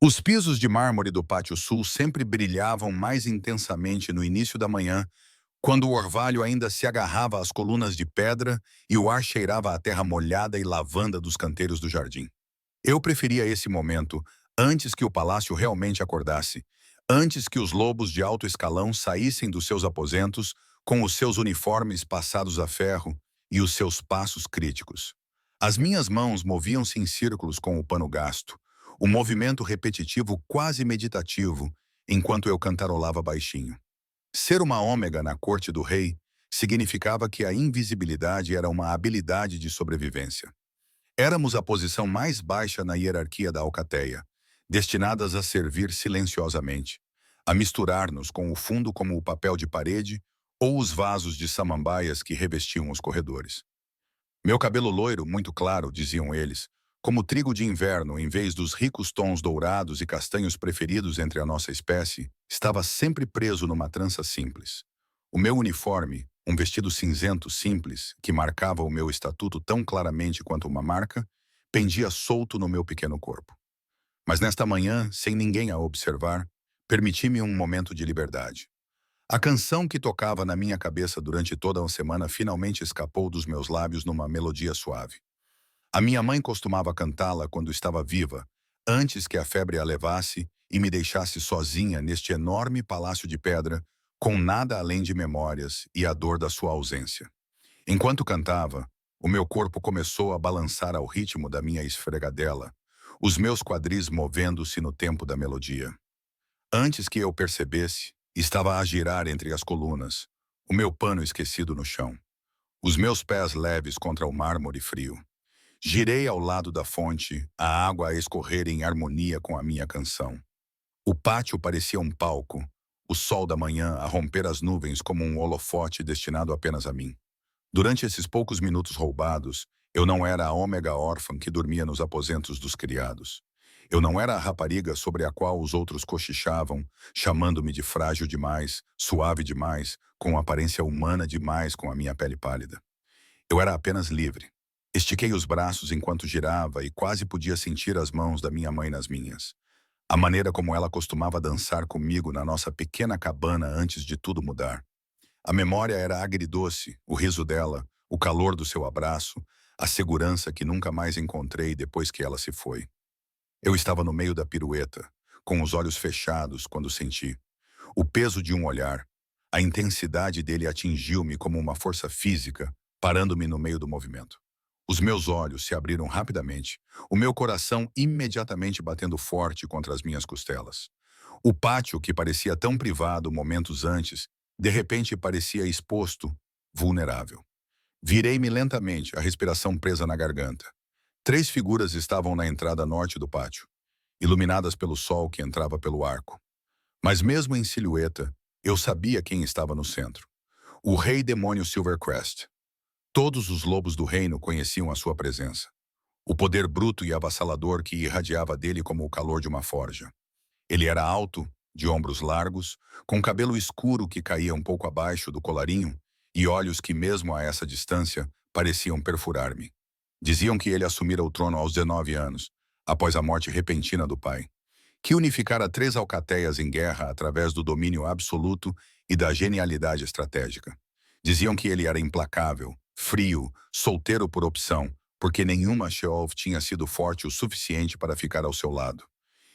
Os pisos de mármore do pátio sul sempre brilhavam mais intensamente no início da manhã, quando o orvalho ainda se agarrava às colunas de pedra e o ar cheirava a terra molhada e lavanda dos canteiros do jardim. Eu preferia esse momento antes que o palácio realmente acordasse, antes que os lobos de alto escalão saíssem dos seus aposentos com os seus uniformes passados a ferro e os seus passos críticos. As minhas mãos moviam-se em círculos com o pano gasto, o movimento repetitivo quase meditativo, enquanto eu cantarolava baixinho. Ser uma ômega na corte do rei significava que a invisibilidade era uma habilidade de sobrevivência. Éramos a posição mais baixa na hierarquia da alcateia, destinadas a servir silenciosamente, a misturar-nos com o fundo como o papel de parede ou os vasos de samambaias que revestiam os corredores. Meu cabelo loiro, muito claro, diziam eles, como trigo de inverno em vez dos ricos tons dourados e castanhos preferidos entre a nossa espécie, estava sempre preso numa trança simples. O meu uniforme, um vestido cinzento simples, que marcava o meu estatuto tão claramente quanto uma marca, pendia solto no meu pequeno corpo. Mas nesta manhã, sem ninguém a observar, permiti-me um momento de liberdade. A canção que tocava na minha cabeça durante toda a semana finalmente escapou dos meus lábios numa melodia suave. A minha mãe costumava cantá-la quando estava viva, antes que a febre a levasse e me deixasse sozinha neste enorme palácio de pedra, com nada além de memórias e a dor da sua ausência. Enquanto cantava, o meu corpo começou a balançar ao ritmo da minha esfregadela, os meus quadris movendo-se no tempo da melodia. Antes que eu percebesse, estava a girar entre as colunas, o meu pano esquecido no chão, os meus pés leves contra o mármore frio. Girei ao lado da fonte, a água a escorrer em harmonia com a minha canção. O pátio parecia um palco, o sol da manhã a romper as nuvens como um holofote destinado apenas a mim. Durante esses poucos minutos roubados, eu não era a ômega órfã que dormia nos aposentos dos criados. Eu não era a rapariga sobre a qual os outros cochichavam, chamando-me de frágil demais, suave demais, com aparência humana demais com a minha pele pálida. Eu era apenas livre. Estiquei os braços enquanto girava e quase podia sentir as mãos da minha mãe nas minhas. A maneira como ela costumava dançar comigo na nossa pequena cabana antes de tudo mudar. A memória era agridoce, o riso dela, o calor do seu abraço, a segurança que nunca mais encontrei depois que ela se foi. Eu estava no meio da pirueta, com os olhos fechados quando senti. O peso de um olhar, a intensidade dele atingiu-me como uma força física, parando-me no meio do movimento. Os meus olhos se abriram rapidamente, o meu coração imediatamente batendo forte contra as minhas costelas. O pátio, que parecia tão privado momentos antes, de repente parecia exposto, vulnerável. Virei-me lentamente, a respiração presa na garganta. 3 figuras estavam na entrada norte do pátio, iluminadas pelo sol que entrava pelo arco. Mas mesmo em silhueta, eu sabia quem estava no centro. O rei demônio Silvercrest. Todos os lobos do reino conheciam a sua presença. O poder bruto e avassalador que irradiava dele como o calor de uma forja. Ele era alto, de ombros largos, com cabelo escuro que caía um pouco abaixo do colarinho e olhos que, mesmo a essa distância, pareciam perfurar-me. Diziam que ele assumira o trono aos 19 anos, após a morte repentina do pai, que unificara 3 alcateias em guerra através do domínio absoluto e da genialidade estratégica. Diziam que ele era implacável, frio, solteiro por opção, porque nenhuma Sheolf tinha sido forte o suficiente para ficar ao seu lado.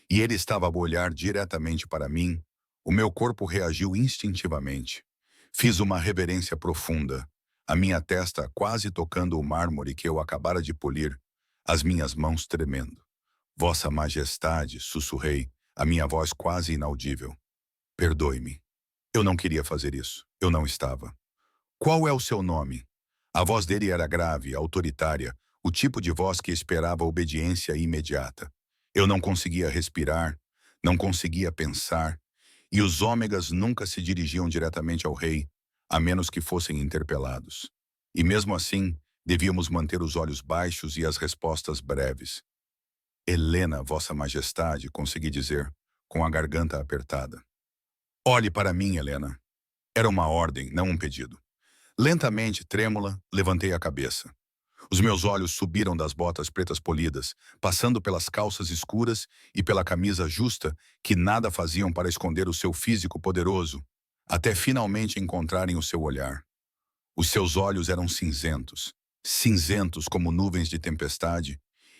E ele estava a olhar diretamente para mim. O meu corpo reagiu instintivamente. Fiz uma reverência profunda, a minha testa quase tocando o mármore que eu acabara de polir, as minhas mãos tremendo. Vossa Majestade, sussurrei, a minha voz quase inaudível. Perdoe-me. Eu não queria fazer isso. Eu não estava. Qual é o seu nome? A voz dele era grave, autoritária, o tipo de voz que esperava obediência imediata. Eu não conseguia respirar, não conseguia pensar, e os ômegas nunca se dirigiam diretamente ao rei, a menos que fossem interpelados. E mesmo assim, devíamos manter os olhos baixos e as respostas breves. Helena, Vossa Majestade, consegui dizer, com a garganta apertada. Olhe para mim, Helena. Era uma ordem, não um pedido. Lentamente, trêmula, levantei a cabeça. Os meus olhos subiram das botas pretas polidas, passando pelas calças escuras e pela camisa justa que nada faziam para esconder o seu físico poderoso, até finalmente encontrarem o seu olhar. Os seus olhos eram cinzentos, cinzentos como nuvens de tempestade,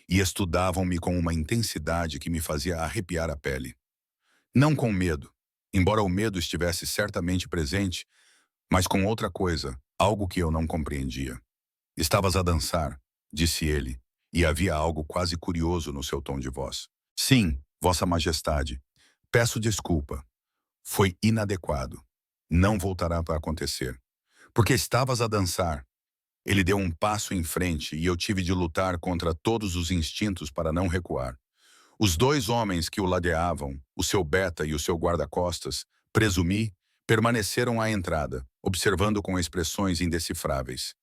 e estudavam-me com uma intensidade que me fazia arrepiar a pele. Não com medo, embora o medo estivesse certamente presente, mas com outra coisa, algo que eu não compreendia. Estavas a dançar, disse ele, e havia algo quase curioso no seu tom de voz. Sim, Vossa Majestade. Peço desculpa. Foi inadequado. Não voltará a acontecer. Porque estavas a dançar. Ele deu um passo em frente e eu tive de lutar contra todos os instintos para não recuar. Os dois homens que o ladeavam, o seu beta e o seu guarda-costas, presumi, permaneceram à entrada, observando com expressões indecifráveis.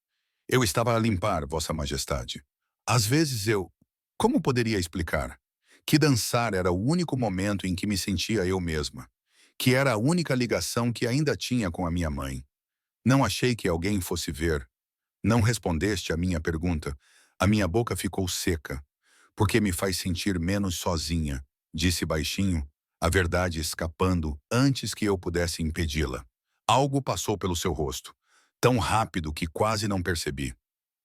Eu estava a limpar, Vossa Majestade. Às vezes eu... Como poderia explicar? Que dançar era o único momento em que me sentia eu mesma. Que era a única ligação que ainda tinha com a minha mãe. Não achei que alguém fosse ver. Não respondeste à minha pergunta. A minha boca ficou seca. Porque me faz sentir menos sozinha, disse baixinho, a verdade escapando antes que eu pudesse impedi-la. Algo passou pelo seu rosto, tão rápido que quase não percebi.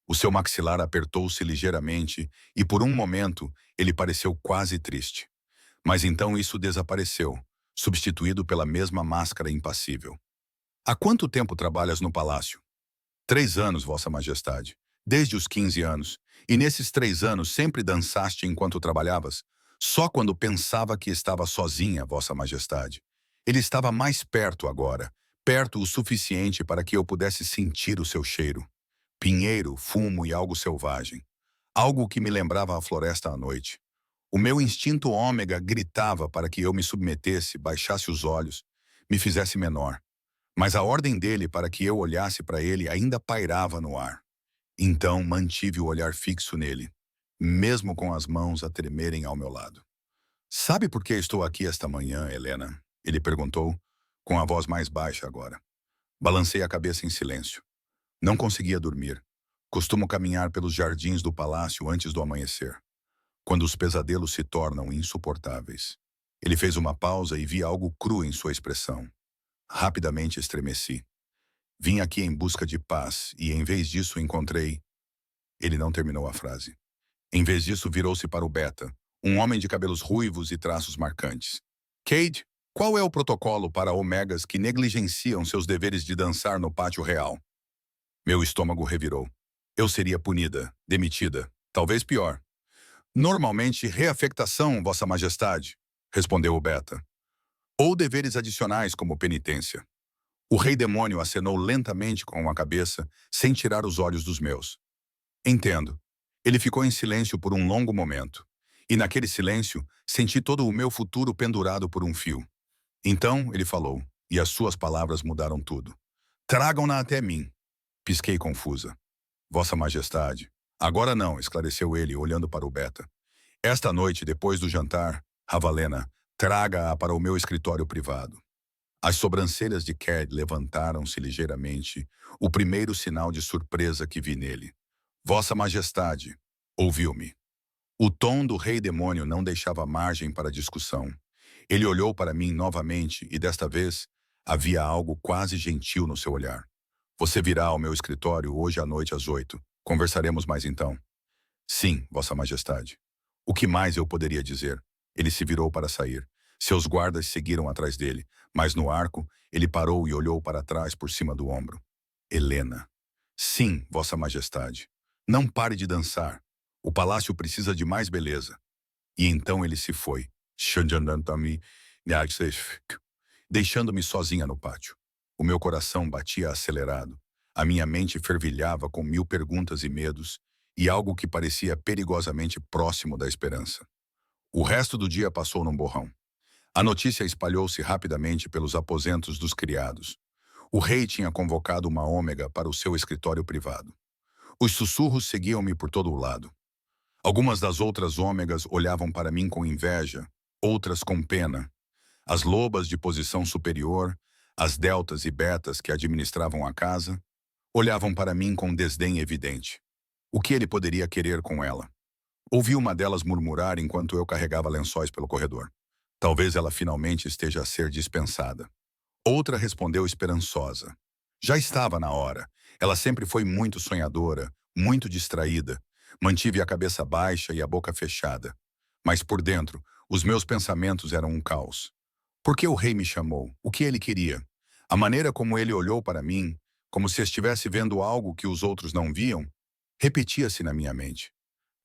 O seu maxilar apertou-se ligeiramente e, por um momento, ele pareceu quase triste. Mas então isso desapareceu, substituído pela mesma máscara impassível. Há quanto tempo trabalhas no palácio? 3 anos, Vossa Majestade. Desde os 15 anos. E nesses 3 anos sempre dançaste enquanto trabalhavas? Só quando pensava que estava sozinha, Vossa Majestade. Ele estava mais perto agora. Perto o suficiente para que eu pudesse sentir o seu cheiro. Pinheiro, fumo e algo selvagem. Algo que me lembrava a floresta à noite. O meu instinto ômega gritava para que eu me submetesse, baixasse os olhos, me fizesse menor. Mas a ordem dele para que eu olhasse para ele ainda pairava no ar. Então mantive o olhar fixo nele, mesmo com as mãos a tremerem ao meu lado. Sabe por que estou aqui esta manhã, Helena? Ele perguntou, com a voz mais baixa agora. Balancei a cabeça em silêncio. Não conseguia dormir. Costumo caminhar pelos jardins do palácio antes do amanhecer, quando os pesadelos se tornam insuportáveis. Ele fez uma pausa e vi algo cru em sua expressão. Rapidamente estremeci. Vim aqui em busca de paz e, em vez disso, encontrei... Ele não terminou a frase. Em vez disso, virou-se para o Beta, um homem de cabelos ruivos e traços marcantes. Cade, qual é o protocolo para omegas que negligenciam seus deveres de dançar no pátio real? Meu estômago revirou. Eu seria punida, demitida, talvez pior. Normalmente, reafectação, Vossa Majestade, respondeu o Beta. Ou deveres adicionais como penitência. O rei demônio acenou lentamente com a cabeça, sem tirar os olhos dos meus. Entendo. Ele ficou em silêncio por um longo momento. E naquele silêncio, senti todo o meu futuro pendurado por um fio. Então, ele falou, e as suas palavras mudaram tudo. Tragam-na até mim. Pisquei confusa. Vossa Majestade. Agora não, esclareceu ele, olhando para o Beta. Esta noite, depois do jantar, Ravalena, traga-a para o meu escritório privado. As sobrancelhas de Cad levantaram-se ligeiramente, o primeiro sinal de surpresa que vi nele. Vossa Majestade, ouviu-me. O tom do rei demônio não deixava margem para discussão. Ele olhou para mim novamente e, desta vez, havia algo quase gentil no seu olhar. Você virá ao meu escritório hoje à noite às 8. Conversaremos mais então. Sim, Vossa Majestade. O que mais eu poderia dizer? Ele se virou para sair. Seus guardas seguiram atrás dele, mas no arco, ele parou e olhou para trás por cima do ombro. Helena. Sim, Vossa Majestade. Não pare de dançar. O palácio precisa de mais beleza. E então ele se foi, deixando-me sozinha no pátio. O meu coração batia acelerado. A minha mente fervilhava com 1000 perguntas e medos, e algo que parecia perigosamente próximo da esperança. O resto do dia passou num borrão. A notícia espalhou-se rapidamente pelos aposentos dos criados. O rei tinha convocado uma ômega para o seu escritório privado. Os sussurros seguiam-me por todo o lado. Algumas das outras ômegas olhavam para mim com inveja, outras com pena. As lobas de posição superior, as deltas e betas que administravam a casa, olhavam para mim com desdém evidente. O que ele poderia querer com ela? Ouvi uma delas murmurar enquanto eu carregava lençóis pelo corredor. Talvez ela finalmente esteja a ser dispensada. Outra respondeu esperançosa. Já estava na hora. Ela sempre foi muito sonhadora, muito distraída. Mantive a cabeça baixa e a boca fechada. Mas por dentro, os meus pensamentos eram um caos. Por que o rei me chamou? O que ele queria? A maneira como ele olhou para mim, como se estivesse vendo algo que os outros não viam, repetia-se na minha mente.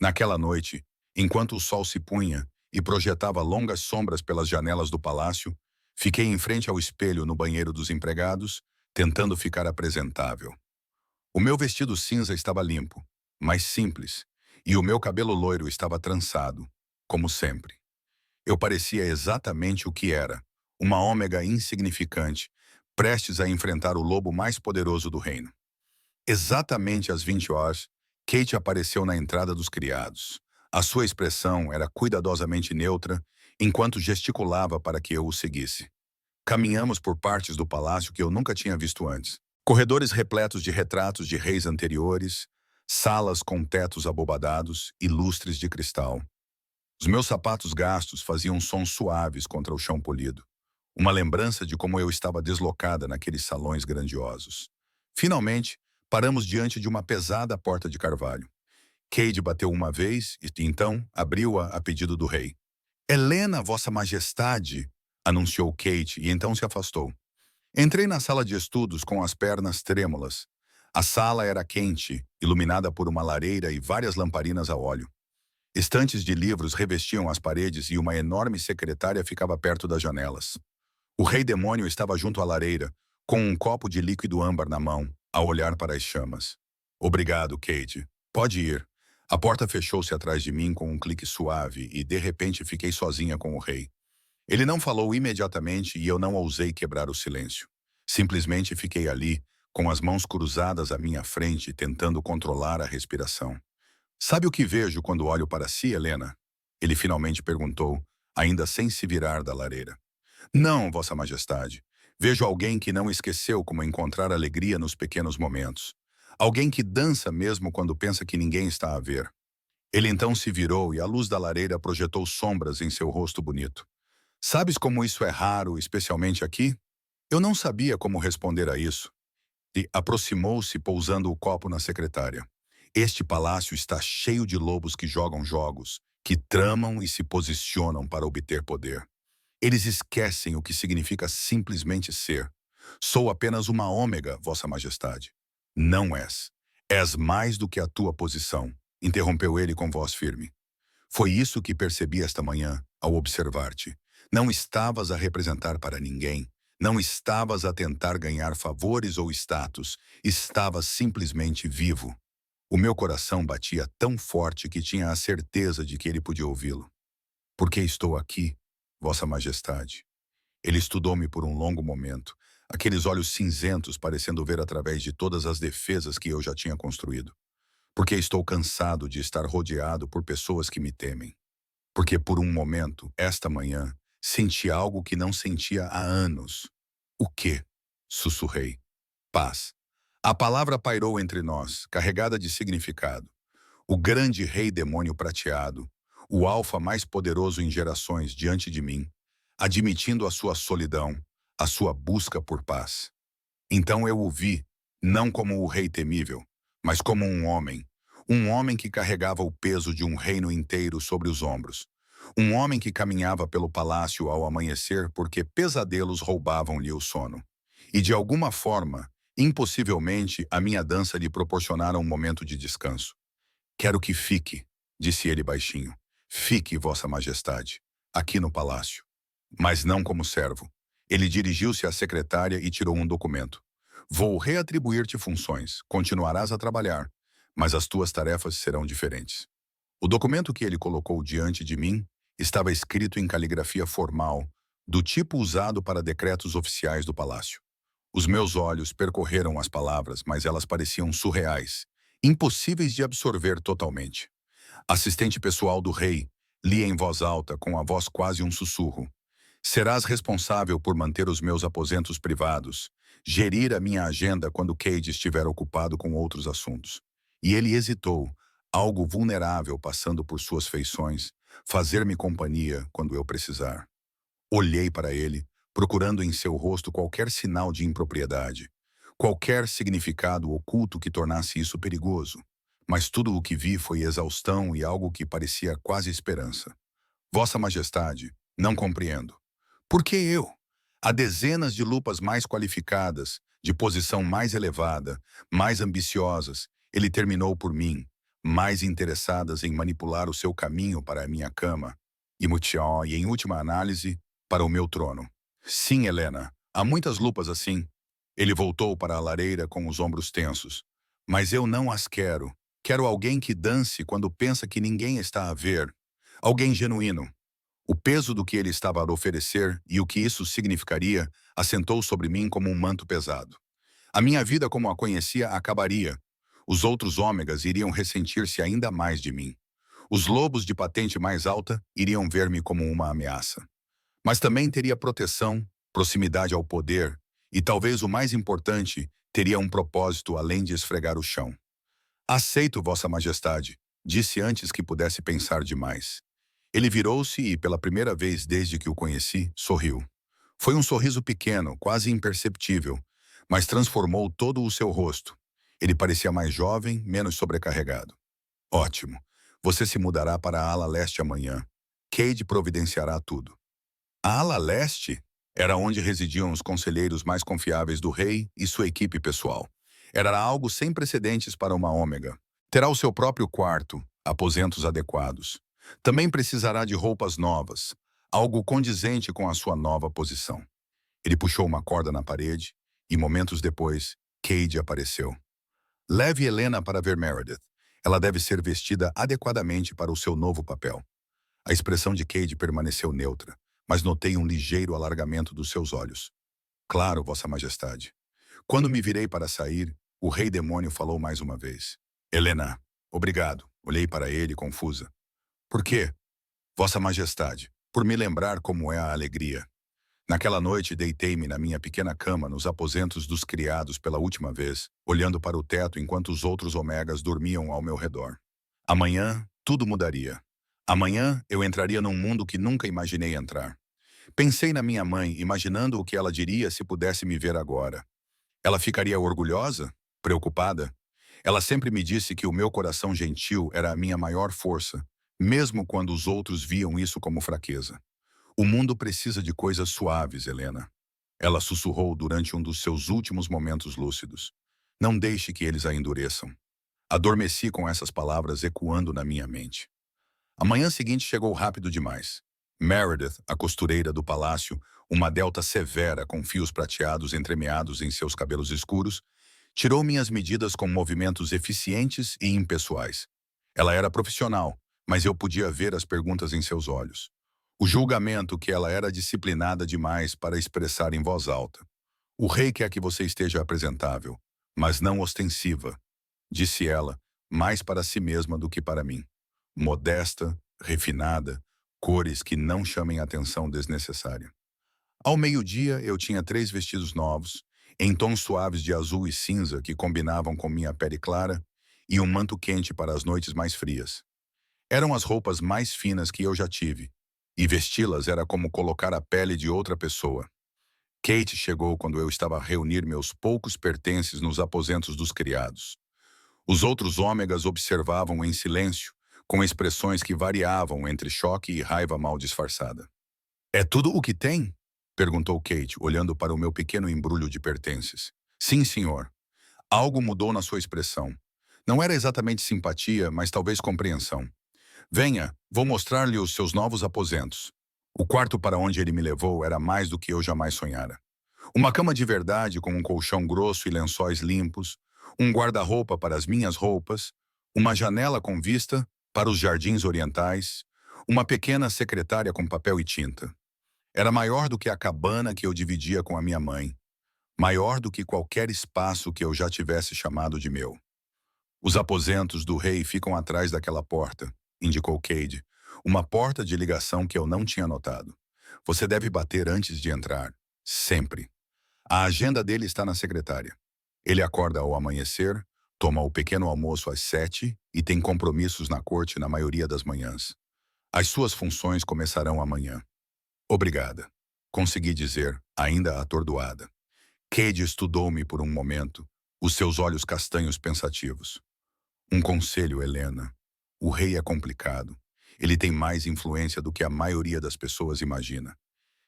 Naquela noite, enquanto o sol se punha e projetava longas sombras pelas janelas do palácio, fiquei em frente ao espelho no banheiro dos empregados, tentando ficar apresentável. O meu vestido cinza estava limpo, mas simples, e o meu cabelo loiro estava trançado, como sempre. Eu parecia exatamente o que era, uma ômega insignificante, prestes a enfrentar o lobo mais poderoso do reino. Exatamente às 20 horas, Kate apareceu na entrada dos criados. A sua expressão era cuidadosamente neutra, enquanto gesticulava para que eu o seguisse. Caminhamos por partes do palácio que eu nunca tinha visto antes. Corredores repletos de retratos de reis anteriores, salas com tetos abobadados e lustres de cristal. Os meus sapatos gastos faziam sons suaves contra o chão polido. Uma lembrança de como eu estava deslocada naqueles salões grandiosos. Finalmente, paramos diante de uma pesada porta de carvalho. Cade bateu uma vez e então abriu-a a pedido do rei. Helena, vossa majestade, anunciou Kate e então se afastou. Entrei na sala de estudos com as pernas trêmulas. A sala era quente, iluminada por uma lareira e várias lamparinas a óleo. Estantes de livros revestiam as paredes e uma enorme secretária ficava perto das janelas. O rei demônio estava junto à lareira, com um copo de líquido âmbar na mão, a olhar para as chamas. Obrigado, Kate. Pode ir. A porta fechou-se atrás de mim com um clique suave e, de repente, fiquei sozinha com o rei. Ele não falou imediatamente e eu não ousei quebrar o silêncio. Simplesmente fiquei ali, com as mãos cruzadas à minha frente, tentando controlar a respiração. Sabe o que vejo quando olho para si, Helena? Ele finalmente perguntou, ainda sem se virar da lareira. Não, Vossa Majestade. Vejo alguém que não esqueceu como encontrar alegria nos pequenos momentos. Alguém que dança mesmo quando pensa que ninguém está a ver. Ele então se virou e a luz da lareira projetou sombras em seu rosto bonito. Sabes como isso é raro, especialmente aqui? Eu não sabia como responder a isso. E aproximou-se pousando o copo na secretária. Este palácio está cheio de lobos que jogam jogos, que tramam e se posicionam para obter poder. Eles esquecem o que significa simplesmente ser. Sou apenas uma ômega, Vossa Majestade. Não és. És mais do que a tua posição, interrompeu ele com voz firme. Foi isso que percebi esta manhã, ao observar-te. Não estavas a representar para ninguém. Não estavas a tentar ganhar favores ou status. Estavas simplesmente vivo. O meu coração batia tão forte que tinha a certeza de que ele podia ouvi-lo. Por que estou aqui, Vossa Majestade? Ele estudou-me por um longo momento, aqueles olhos cinzentos parecendo ver através de todas as defesas que eu já tinha construído. Porque estou cansado de estar rodeado por pessoas que me temem. Porque por um momento, esta manhã, senti algo que não sentia há anos. O quê? Sussurrei. Paz. A palavra pairou entre nós, carregada de significado. O grande rei demônio prateado, o alfa mais poderoso em gerações diante de mim, admitindo a sua solidão, a sua busca por paz. Então eu o vi, não como o rei temível, mas como um homem que carregava o peso de um reino inteiro sobre os ombros, um homem que caminhava pelo palácio ao amanhecer porque pesadelos roubavam-lhe o sono. E de alguma forma, impossivelmente, a minha dança lhe proporcionara um momento de descanso. Quero que fique, disse ele baixinho. Fique, Vossa Majestade, aqui no palácio. Mas não como servo. Ele dirigiu-se à secretária e tirou um documento. Vou reatribuir-te funções, continuarás a trabalhar, mas as tuas tarefas serão diferentes. O documento que ele colocou diante de mim estava escrito em caligrafia formal, do tipo usado para decretos oficiais do palácio. Os meus olhos percorreram as palavras, mas elas pareciam surreais, impossíveis de absorver totalmente. Assistente pessoal do rei, lia em voz alta, com a voz quase um sussurro. Serás responsável por manter os meus aposentos privados, gerir a minha agenda quando Cade estiver ocupado com outros assuntos. E ele hesitou, algo vulnerável passando por suas feições, fazer-me companhia quando eu precisar. Olhei para ele, procurando em seu rosto qualquer sinal de impropriedade, qualquer significado oculto que tornasse isso perigoso. Mas tudo o que vi foi exaustão e algo que parecia quase esperança. Vossa Majestade, não compreendo. Por que eu? Há dezenas de lupas mais qualificadas, de posição mais elevada, mais ambiciosas. Ele terminou por mim, mais interessadas em manipular o seu caminho para a minha cama, e em última análise, para o meu trono. Sim, Helena, há muitas lupas assim. Ele voltou para a lareira com os ombros tensos. Mas eu não as quero. Quero alguém que dance quando pensa que ninguém está a ver. Alguém genuíno. O peso do que ele estava a oferecer e o que isso significaria assentou sobre mim como um manto pesado. A minha vida como a conhecia acabaria. Os outros ômegas iriam ressentir-se ainda mais de mim. Os lobos de patente mais alta iriam ver-me como uma ameaça. Mas também teria proteção, proximidade ao poder e, talvez o mais importante, teria um propósito além de esfregar o chão. Aceito, Vossa Majestade, disse antes que pudesse pensar demais. Ele virou-se e, pela primeira vez desde que o conheci, sorriu. Foi um sorriso pequeno, quase imperceptível, mas transformou todo o seu rosto. Ele parecia mais jovem, menos sobrecarregado. Ótimo. Você se mudará para a ala leste amanhã. Cade providenciará tudo. A ala leste era onde residiam os conselheiros mais confiáveis do rei e sua equipe pessoal. Era algo sem precedentes para uma ômega. Terá o seu próprio quarto, aposentos adequados. Também precisará de roupas novas, algo condizente com a sua nova posição. Ele puxou uma corda na parede e, momentos depois, Cade apareceu. Leve Helena para ver Meredith. Ela deve ser vestida adequadamente para o seu novo papel. A expressão de Cade permaneceu neutra, mas notei um ligeiro alargamento dos seus olhos. Claro, Vossa Majestade. Quando me virei para sair, o rei demônio falou mais uma vez. Helena, obrigado. Olhei para ele, confusa. Por quê? Vossa Majestade, por me lembrar como é a alegria. Naquela noite, deitei-me na minha pequena cama nos aposentos dos criados pela última vez, olhando para o teto enquanto os outros omegas dormiam ao meu redor. Amanhã, tudo mudaria. Amanhã, eu entraria num mundo que nunca imaginei entrar. Pensei na minha mãe, imaginando o que ela diria se pudesse me ver agora. Ela ficaria orgulhosa? Preocupada? Ela sempre me disse que o meu coração gentil era a minha maior força, mesmo quando os outros viam isso como fraqueza. O mundo precisa de coisas suaves, Helena. Ela sussurrou durante um dos seus últimos momentos lúcidos. Não deixe que eles a endureçam. Adormeci com essas palavras ecoando na minha mente. A manhã seguinte chegou rápido demais. Meredith, a costureira do palácio, uma delta severa com fios prateados entremeados em seus cabelos escuros, tirou minhas medidas com movimentos eficientes e impessoais. Ela era profissional, mas eu podia ver as perguntas em seus olhos. O julgamento que ela era disciplinada demais para expressar em voz alta. O rei quer que você esteja apresentável, mas não ostensiva, disse ela, mais para si mesma do que para mim. Modesta, refinada, cores que não chamem atenção desnecessária. Ao meio-dia, eu tinha 3 vestidos novos, em tons suaves de azul e cinza que combinavam com minha pele clara, e um manto quente para as noites mais frias. Eram as roupas mais finas que eu já tive, e vesti-las era como colocar a pele de outra pessoa. Kate chegou quando eu estava a reunir meus poucos pertences nos aposentos dos criados. Os outros ômegas observavam em silêncio, com expressões que variavam entre choque e raiva mal disfarçada. É tudo o que tem? Perguntou Kate, olhando para o meu pequeno embrulho de pertences. Sim, senhor. Algo mudou na sua expressão. Não era exatamente simpatia, mas talvez compreensão. Venha, vou mostrar-lhe os seus novos aposentos. O quarto para onde ele me levou era mais do que eu jamais sonhara. Uma cama de verdade com um colchão grosso e lençóis limpos, um guarda-roupa para as minhas roupas, uma janela com vista para os jardins orientais, uma pequena secretária com papel e tinta. Era maior do que a cabana que eu dividia com a minha mãe, maior do que qualquer espaço que eu já tivesse chamado de meu. Os aposentos do rei ficam atrás daquela porta, indicou Cade, uma porta de ligação que eu não tinha notado. Você deve bater antes de entrar, sempre. A agenda dele está na secretária. Ele acorda ao amanhecer, Toma o pequeno almoço às 7 e tem compromissos na corte na maioria das manhãs. As suas funções começarão amanhã. Obrigada. Consegui dizer, ainda atordoada. Cade estudou-me por um momento, os seus olhos castanhos pensativos. Um conselho, Helena. O rei é complicado. Ele tem mais influência do que a maioria das pessoas imagina.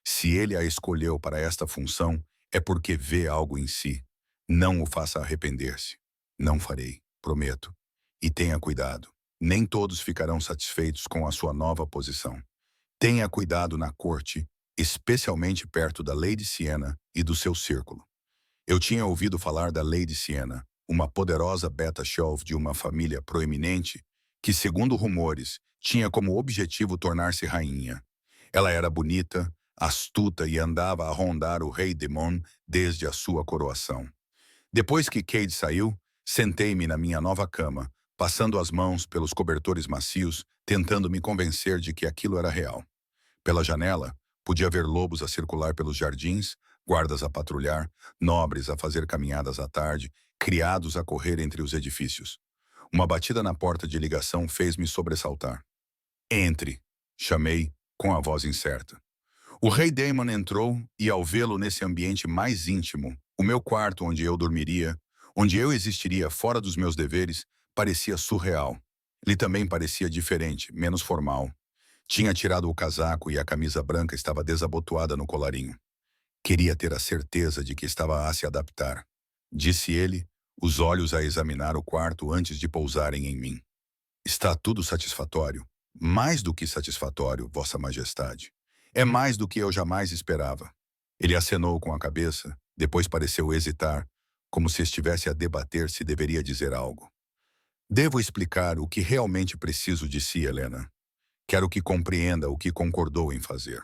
Se ele a escolheu para esta função, é porque vê algo em si. Não o faça arrepender-se. Não farei, prometo. E tenha cuidado. Nem todos ficarão satisfeitos com a sua nova posição. Tenha cuidado na corte, especialmente perto da Lady Siena e do seu círculo. Eu tinha ouvido falar da Lady Siena, uma poderosa beta-shelf de uma família proeminente que, segundo rumores, tinha como objetivo tornar-se rainha. Ela era bonita, astuta e andava a rondar o rei Demon desde a sua coroação. Depois que Cade saiu, sentei-me na minha nova cama, passando as mãos pelos cobertores macios, tentando me convencer de que aquilo era real. Pela janela, podia ver lobos a circular pelos jardins, guardas a patrulhar, nobres a fazer caminhadas à tarde, criados a correr entre os edifícios. Uma batida na porta de ligação fez-me sobressaltar. Entre, chamei, com a voz incerta. O rei Daemon entrou e, ao vê-lo nesse ambiente mais íntimo, o meu quarto onde eu dormiria, onde eu existiria fora dos meus deveres, parecia surreal. Ele também parecia diferente, menos formal. Tinha tirado o casaco e a camisa branca estava desabotoada no colarinho. Queria ter a certeza de que estava a se adaptar. Disse ele, os olhos a examinar o quarto antes de pousarem em mim. Está tudo satisfatório. Mais do que satisfatório, Vossa Majestade. É mais do que eu jamais esperava. Ele acenou com a cabeça, depois pareceu hesitar, como se estivesse a debater se deveria dizer algo. Devo explicar o que realmente preciso de si, Helena. Quero que compreenda o que concordou em fazer.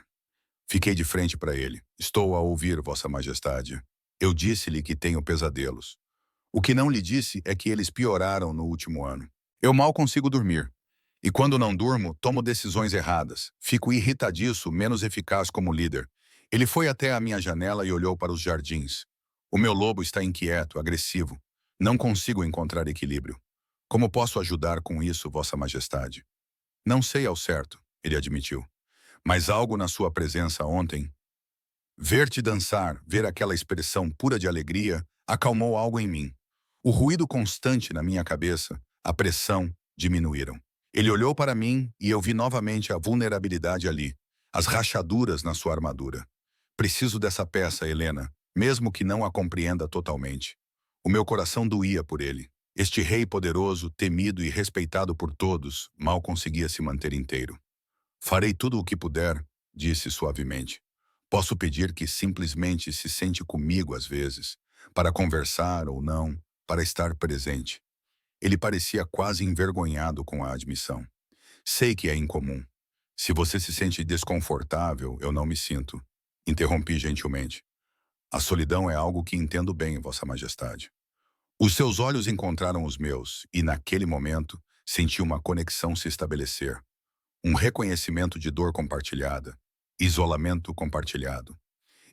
Fiquei de frente para ele. Estou a ouvir, Vossa Majestade. Eu disse-lhe que tenho pesadelos. O que não lhe disse é que eles pioraram no último ano. Eu mal consigo dormir. E quando não durmo, tomo decisões erradas. Fico irritadiço, menos eficaz como líder. Ele foi até a minha janela e olhou para os jardins. O meu lobo está inquieto, agressivo. Não consigo encontrar equilíbrio. Como posso ajudar com isso, Vossa Majestade? Não sei ao certo, ele admitiu. Mas algo na sua presença ontem. Ver-te dançar, ver aquela expressão pura de alegria, acalmou algo em mim. O ruído constante na minha cabeça, a pressão, diminuíram. Ele olhou para mim e eu vi novamente a vulnerabilidade ali, as rachaduras na sua armadura. Preciso dessa peça, Helena, mesmo que não a compreenda totalmente. O meu coração doía por ele. Este rei poderoso, temido e respeitado por todos, mal conseguia se manter inteiro. Farei tudo o que puder, disse suavemente. Posso pedir que simplesmente se sente comigo às vezes, para conversar ou não, para estar presente. Ele parecia quase envergonhado com a admissão. Sei que é incomum. Se você se sente desconfortável, eu não me sinto. Interrompi gentilmente. A solidão é algo que entendo bem, Vossa Majestade. Os seus olhos encontraram os meus e, naquele momento, senti uma conexão se estabelecer. Um reconhecimento de dor compartilhada. Isolamento compartilhado.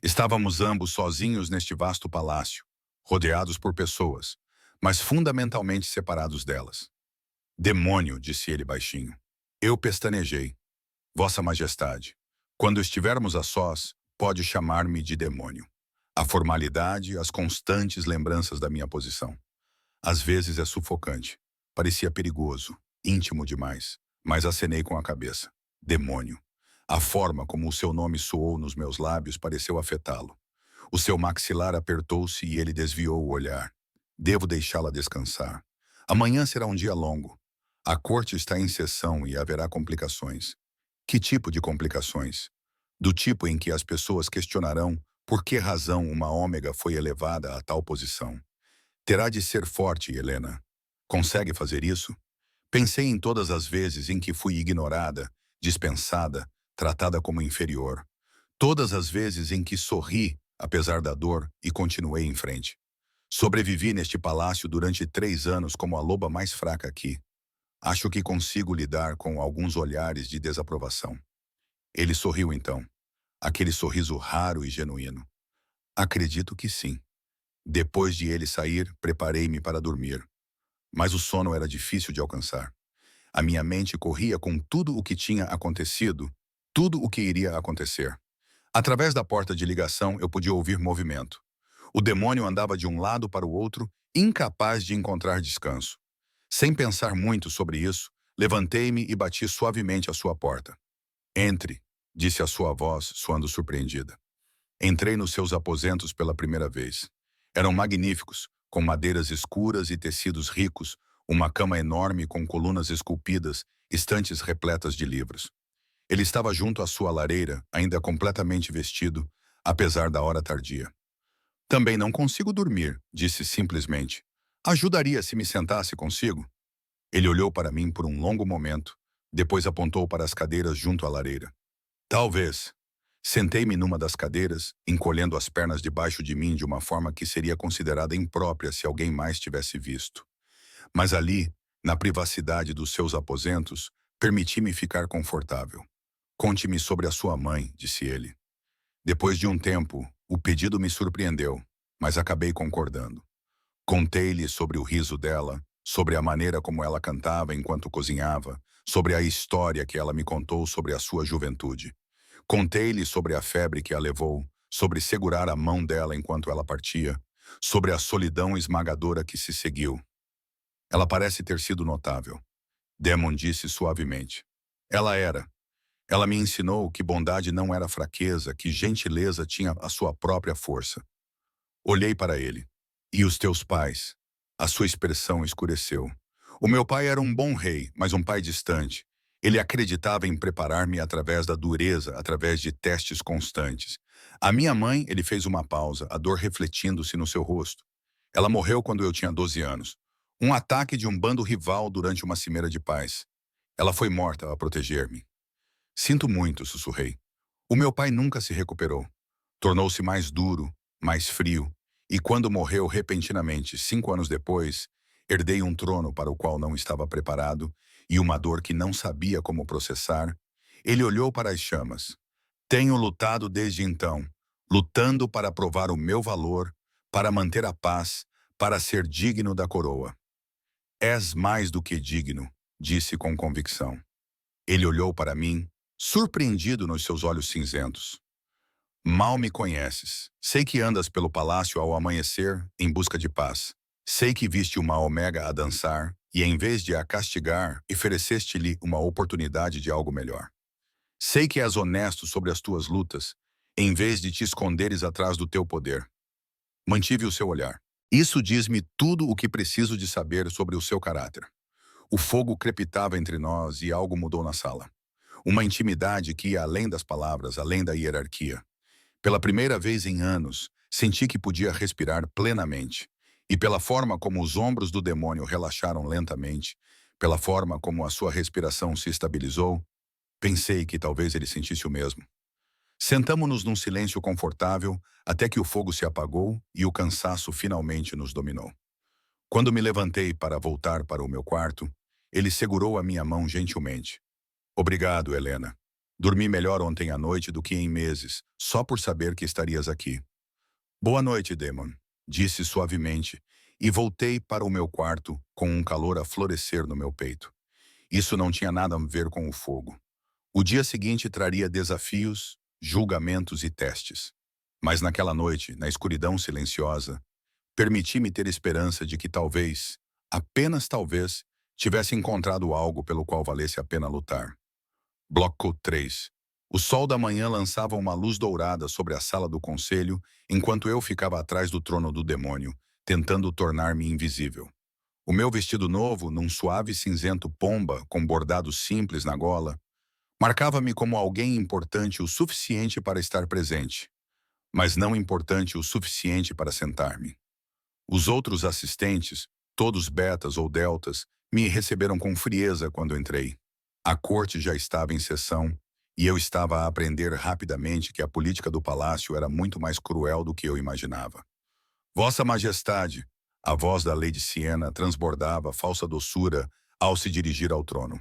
Estávamos ambos sozinhos neste vasto palácio, rodeados por pessoas, mas fundamentalmente separados delas. Demônio, disse ele baixinho. Eu pestanejei. Vossa Majestade, quando estivermos a sós, pode chamar-me de demônio. A formalidade, as constantes lembranças da minha posição. Às vezes é sufocante. Parecia perigoso, íntimo demais, mas acenei com a cabeça. Demônio. A forma como o seu nome soou nos meus lábios pareceu afetá-lo. O seu maxilar apertou-se e ele desviou o olhar. Devo deixá-la descansar. Amanhã será um dia longo. A corte está em sessão e haverá complicações. Que tipo de complicações? Do tipo em que as pessoas questionarão por que razão uma ômega foi elevada a tal posição. Terá de ser forte, Helena. Consegue fazer isso? Pensei em todas as vezes em que fui ignorada, dispensada, tratada como inferior. Todas as vezes em que sorri, apesar da dor, e continuei em frente. Sobrevivi neste palácio durante 3 anos como a loba mais fraca aqui. Acho que consigo lidar com alguns olhares de desaprovação. Ele sorriu então. Aquele sorriso raro e genuíno. Acredito que sim. Depois de ele sair, preparei-me para dormir. mas o sono era difícil de alcançar. A minha mente corria com tudo o que tinha acontecido, tudo o que iria acontecer. Através da porta de ligação, eu podia ouvir movimento. O demônio andava de um lado para o outro, incapaz de encontrar descanso. Sem pensar muito sobre isso, levantei-me e bati suavemente à sua porta. Entre, disse a sua voz, soando surpreendida. Entrei nos seus aposentos pela primeira vez. Eram magníficos, com madeiras escuras e tecidos ricos, uma cama enorme com colunas esculpidas, estantes repletas de livros. Ele estava junto à sua lareira, ainda completamente vestido, apesar da hora tardia. Também não consigo dormir, disse simplesmente. Ajudaria se me sentasse consigo? Ele olhou para mim por um longo momento, depois apontou para as cadeiras junto à lareira. Talvez. Sentei-me numa das cadeiras, encolhendo as pernas debaixo de mim de uma forma que seria considerada imprópria se alguém mais tivesse visto. Mas ali, na privacidade dos seus aposentos, permiti-me ficar confortável. Conte-me sobre a sua mãe, disse ele. Depois de um tempo, o pedido me surpreendeu, mas acabei concordando. Contei-lhe sobre o riso dela, sobre a maneira como ela cantava enquanto cozinhava, sobre a história que ela me contou sobre a sua juventude. Contei-lhe sobre a febre que a levou, sobre segurar a mão dela enquanto ela partia, sobre a solidão esmagadora que se seguiu. Ela parece ter sido notável. Demon disse suavemente. Ela era. Ela me ensinou que bondade não era fraqueza, que gentileza tinha a sua própria força. Olhei para ele. E os teus pais? A sua expressão escureceu. O meu pai era um bom rei, mas um pai distante. Ele acreditava em preparar-me através da dureza, através de testes constantes. A minha mãe, ele fez uma pausa, a dor refletindo-se no seu rosto. Ela morreu quando eu tinha 12 anos. Um ataque de um bando rival durante uma cimeira de paz. Ela foi morta a proteger-me. Sinto muito, sussurrei. O meu pai nunca se recuperou. Tornou-se mais duro, mais frio, e quando morreu repentinamente, 5 anos depois, herdei um trono para o qual não estava preparado e uma dor que não sabia como processar. Ele olhou para as chamas. Tenho lutado desde então, lutando para provar o meu valor, para manter a paz, para ser digno da coroa. És mais do que digno, disse com convicção. Ele olhou para mim, surpreendido nos seus olhos cinzentos. Mal me conheces. Sei que andas pelo palácio ao amanhecer, em busca de paz. Sei que viste uma Omega a dançar, e em vez de a castigar, ofereceste-lhe uma oportunidade de algo melhor. Sei que és honesto sobre as tuas lutas, em vez de te esconderes atrás do teu poder. Mantive o seu olhar. Isso diz-me tudo o que preciso de saber sobre o seu caráter. O fogo crepitava entre nós e algo mudou na sala. Uma intimidade que ia além das palavras, além da hierarquia. Pela primeira vez em anos, senti que podia respirar plenamente. E pela forma como os ombros do demônio relaxaram lentamente, pela forma como a sua respiração se estabilizou, pensei que talvez ele sentisse o mesmo. Sentamo-nos num silêncio confortável até que o fogo se apagou e o cansaço finalmente nos dominou. Quando me levantei para voltar para o meu quarto, ele segurou a minha mão gentilmente. Obrigado, Helena. Dormi melhor ontem à noite do que em meses, só por saber que estarias aqui. Boa noite, Demon, disse suavemente, e voltei para o meu quarto com um calor a florescer no meu peito. Isso não tinha nada a ver com o fogo. O dia seguinte traria desafios, julgamentos e testes. Mas naquela noite, na escuridão silenciosa, permiti-me ter esperança de que talvez, apenas talvez, tivesse encontrado algo pelo qual valesse a pena lutar. Bloco 3. O sol da manhã lançava uma luz dourada sobre a sala do conselho, enquanto eu ficava atrás do trono do demônio, tentando tornar-me invisível. O meu vestido novo, num suave cinzento pomba com bordado simples na gola, marcava-me como alguém importante o suficiente para estar presente, mas não importante o suficiente para sentar-me. Os outros assistentes, todos betas ou deltas, me receberam com frieza quando entrei. A corte já estava em sessão, e eu estava a aprender rapidamente que a política do palácio era muito mais cruel do que eu imaginava. Vossa Majestade, a voz da Lady Siena transbordava falsa doçura ao se dirigir ao trono.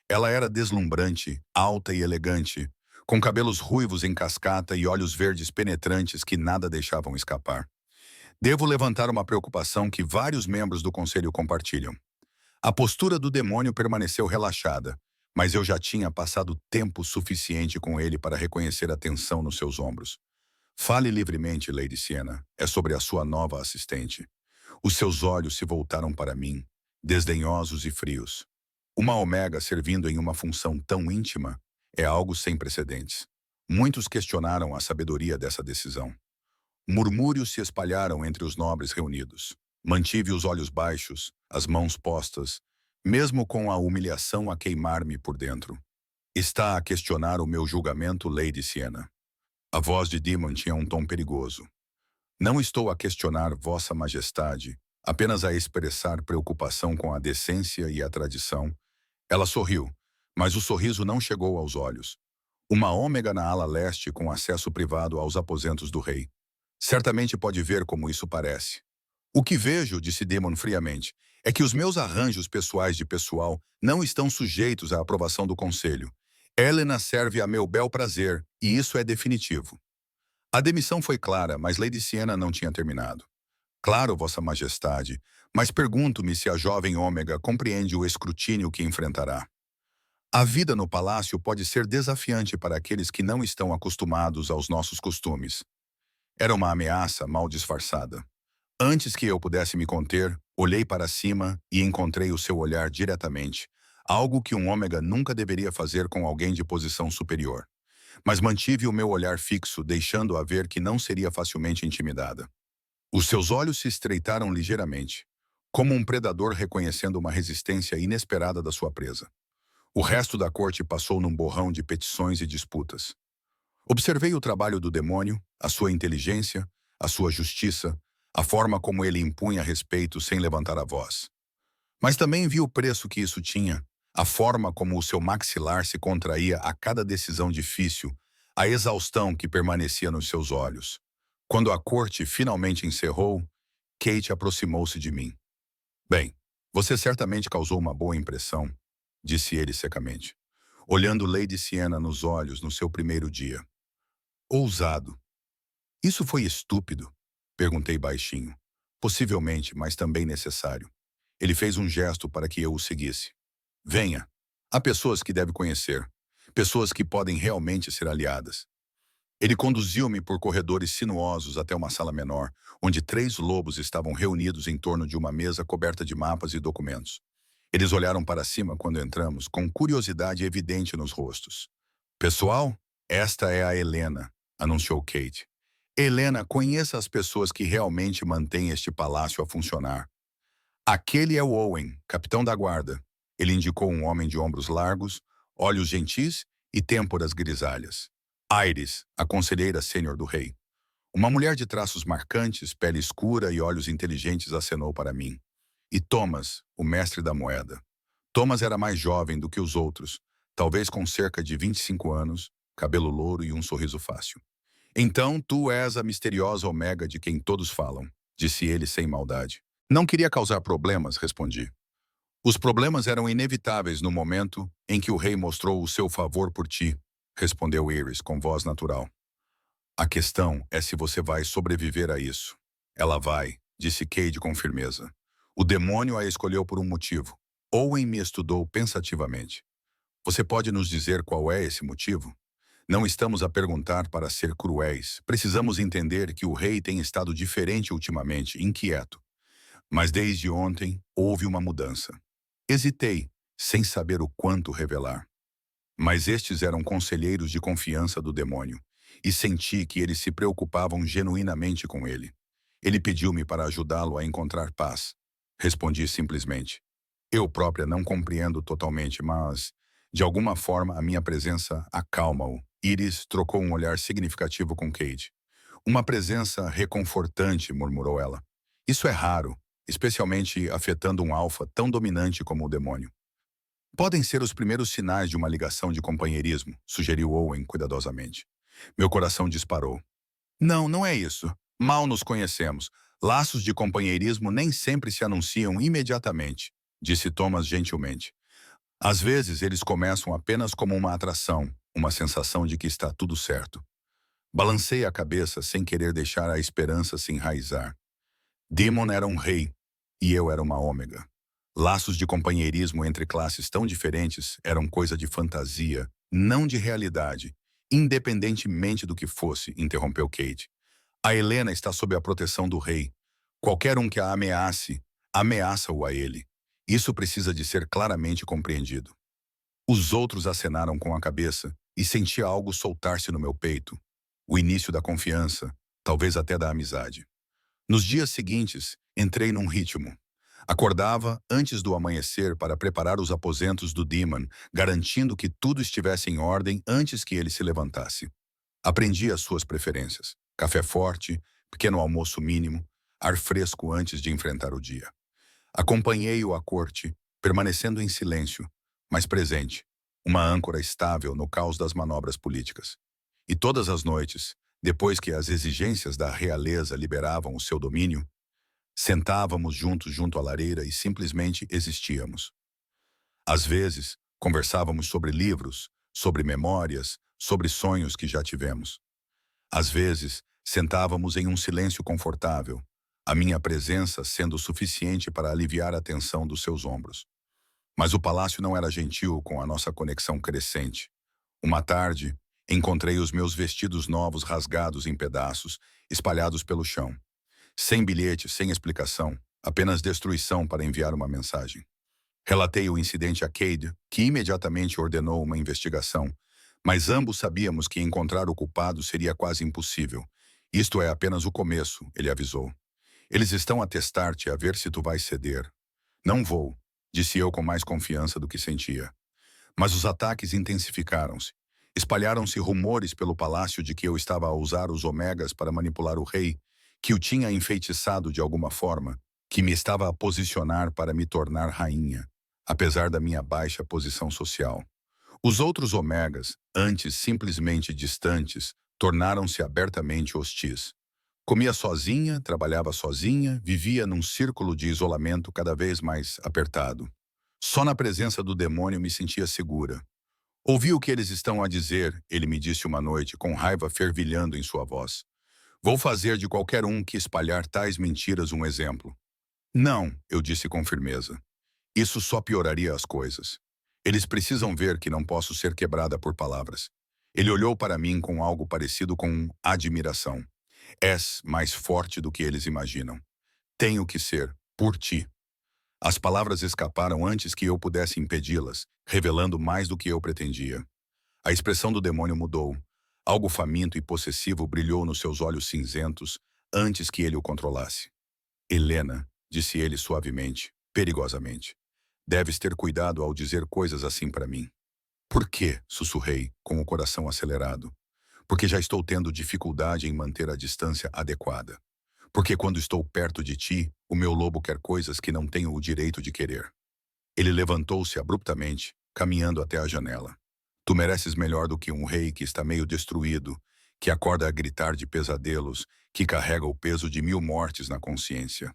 Ela era deslumbrante, alta e elegante, com cabelos ruivos em cascata e olhos verdes penetrantes que nada deixavam escapar. Devo levantar uma preocupação que vários membros do conselho compartilham. A postura do demônio permaneceu relaxada, mas eu já tinha passado tempo suficiente com ele para reconhecer a tensão nos seus ombros. Fale livremente, Lady Siena. É sobre a sua nova assistente. Os seus olhos se voltaram para mim, desdenhosos e frios. Uma Omega servindo em uma função tão íntima é algo sem precedentes. Muitos questionaram a sabedoria dessa decisão. Murmúrios se espalharam entre os nobres reunidos. Mantive os olhos baixos, as mãos postas, mesmo com a humilhação a queimar-me por dentro. Está a questionar o meu julgamento, Lady Siena. A voz de Demon tinha um tom perigoso. Não estou a questionar Vossa Majestade, apenas a expressar preocupação com a decência e a tradição. Ela sorriu, mas o sorriso não chegou aos olhos. Uma ômega na ala leste com acesso privado aos aposentos do rei. Certamente pode ver como isso parece. O que vejo, disse Demon friamente, é que os meus arranjos pessoais de pessoal não estão sujeitos à aprovação do conselho. Helena serve a meu bel prazer, e isso é definitivo. A demissão foi clara, mas Lady Siena não tinha terminado. Claro, Vossa Majestade, mas pergunto-me se a jovem Ômega compreende o escrutínio que enfrentará. A vida no palácio pode ser desafiante para aqueles que não estão acostumados aos nossos costumes. Era uma ameaça mal disfarçada. Antes que eu pudesse me conter, olhei para cima e encontrei o seu olhar diretamente, algo que um ômega nunca deveria fazer com alguém de posição superior. Mas mantive o meu olhar fixo, deixando-a ver que não seria facilmente intimidada. Os seus olhos se estreitaram ligeiramente, como um predador reconhecendo uma resistência inesperada da sua presa. O resto da corte passou num borrão de petições e disputas. Observei o trabalho do demônio, a sua inteligência, a sua justiça, a forma como ele impunha respeito sem levantar a voz. Mas também vi o preço que isso tinha, a forma como o seu maxilar se contraía a cada decisão difícil, a exaustão que permanecia nos seus olhos. Quando a corte finalmente encerrou, Kate aproximou-se de mim. Bem, você certamente causou uma boa impressão, disse ele secamente, olhando Lady Siena nos olhos no seu primeiro dia. Ousado. Isso foi estúpido? Perguntei baixinho. Possivelmente, mas também necessário. Ele fez um gesto para que eu o seguisse. Venha. Há pessoas que deve conhecer. Pessoas que podem realmente ser aliadas. Ele conduziu-me por corredores sinuosos até uma sala menor, onde 3 lobos estavam reunidos em torno de uma mesa coberta de mapas e documentos. Eles olharam para cima quando entramos, com curiosidade evidente nos rostos. Pessoal, esta é a Helena, anunciou Kate. Helena, conheça as pessoas que realmente mantêm este palácio a funcionar. Aquele é o Owen, capitão da guarda. Ele indicou um homem de ombros largos, olhos gentis e têmporas grisalhas. Iris, a conselheira sênior do rei. Uma mulher de traços marcantes, pele escura e olhos inteligentes acenou para mim. E Thomas, o mestre da moeda. Thomas era mais jovem do que os outros, talvez com cerca de 25 anos, cabelo louro e um sorriso fácil. Então, tu és a misteriosa Omega de quem todos falam, disse ele sem maldade. Não queria causar problemas, respondi. Os problemas eram inevitáveis no momento em que o rei mostrou o seu favor por ti, respondeu Iris com voz natural. A questão é se você vai sobreviver a isso. Ela vai, disse Cade com firmeza. O demônio a escolheu por um motivo. Owen me estudou pensativamente. Você pode nos dizer qual é esse motivo? Não estamos a perguntar para ser cruéis. Precisamos entender que o rei tem estado diferente ultimamente, inquieto. Mas desde ontem houve uma mudança. Hesitei, sem saber o quanto revelar. Mas estes eram conselheiros de confiança do demônio, e senti que eles se preocupavam genuinamente com ele. Ele pediu-me para ajudá-lo a encontrar paz. Respondi simplesmente. Eu própria não compreendo totalmente, mas, de alguma forma, a minha presença acalma-o. Iris trocou um olhar significativo com Cade. Uma presença reconfortante, murmurou ela. Isso é raro, especialmente afetando um alfa tão dominante como o demônio. Podem ser os primeiros sinais de uma ligação de companheirismo, sugeriu Owen cuidadosamente. Meu coração disparou. Não, não é isso. Mal nos conhecemos. Laços de companheirismo nem sempre se anunciam imediatamente, disse Thomas gentilmente. Às vezes, eles começam apenas como uma atração, uma sensação de que está tudo certo. Balancei a cabeça sem querer deixar a esperança se enraizar. Demon era um rei, e eu era uma ômega. Laços de companheirismo entre classes tão diferentes eram coisa de fantasia, não de realidade, independentemente do que fosse, interrompeu Kate. A Helena está sob a proteção do rei. Qualquer um que a ameace, ameaça-o a ele. Isso precisa de ser claramente compreendido. Os outros acenaram com a cabeça e senti algo soltar-se no meu peito. O início da confiança, talvez até da amizade. Nos dias seguintes, entrei num ritmo. Acordava antes do amanhecer para preparar os aposentos do Demon, garantindo que tudo estivesse em ordem antes que ele se levantasse. Aprendi as suas preferências. Café forte, pequeno almoço mínimo, ar fresco antes de enfrentar o dia. Acompanhei-o à corte, permanecendo em silêncio, mas presente, uma âncora estável no caos das manobras políticas. E todas as noites, depois que as exigências da realeza liberavam o seu domínio, sentávamos juntos junto à lareira e simplesmente existíamos. Às vezes, conversávamos sobre livros, sobre memórias, sobre sonhos que já tivemos. Às vezes, sentávamos em um silêncio confortável, a minha presença sendo suficiente para aliviar a tensão dos seus ombros. Mas o palácio não era gentil com a nossa conexão crescente. Uma tarde, encontrei os meus vestidos novos rasgados em pedaços, espalhados pelo chão. Sem bilhete, sem explicação, apenas destruição para enviar uma mensagem. Relatei o incidente a Cade, que imediatamente ordenou uma investigação, mas ambos sabíamos que encontrar o culpado seria quase impossível. Isto é apenas o começo, ele avisou. Eles estão a testar-te a ver se tu vais ceder. Não vou, disse eu com mais confiança do que sentia. Mas os ataques intensificaram-se. Espalharam-se rumores pelo palácio de que eu estava a usar os omegas para manipular o rei, que o tinha enfeitiçado de alguma forma, que me estava a posicionar para me tornar rainha, apesar da minha baixa posição social. Os outros omegas, antes simplesmente distantes, tornaram-se abertamente hostis. Comia sozinha, trabalhava sozinha, vivia num círculo de isolamento cada vez mais apertado. Só na presença do demônio me sentia segura. Ouvi o que eles estão a dizer, ele me disse uma noite, com raiva fervilhando em sua voz. Vou fazer de qualquer um que espalhar tais mentiras um exemplo. Não, eu disse com firmeza. Isso só pioraria as coisas. Eles precisam ver que não posso ser quebrada por palavras. Ele olhou para mim com algo parecido com admiração. És mais forte do que eles imaginam. Tenho que ser, por ti. As palavras escaparam antes que eu pudesse impedi-las, revelando mais do que eu pretendia. A expressão do demônio mudou. Algo faminto e possessivo brilhou nos seus olhos cinzentos antes que ele o controlasse. Helena, disse ele suavemente, perigosamente. Deves ter cuidado ao dizer coisas assim para mim. Por quê? Sussurrei, com o coração acelerado. Porque já estou tendo dificuldade em manter a distância adequada. Porque quando estou perto de ti, o meu lobo quer coisas que não tenho o direito de querer. Ele levantou-se abruptamente, caminhando até a janela. Tu mereces melhor do que um rei que está meio destruído, que acorda a gritar de pesadelos, que carrega o peso de 1000 mortes na consciência.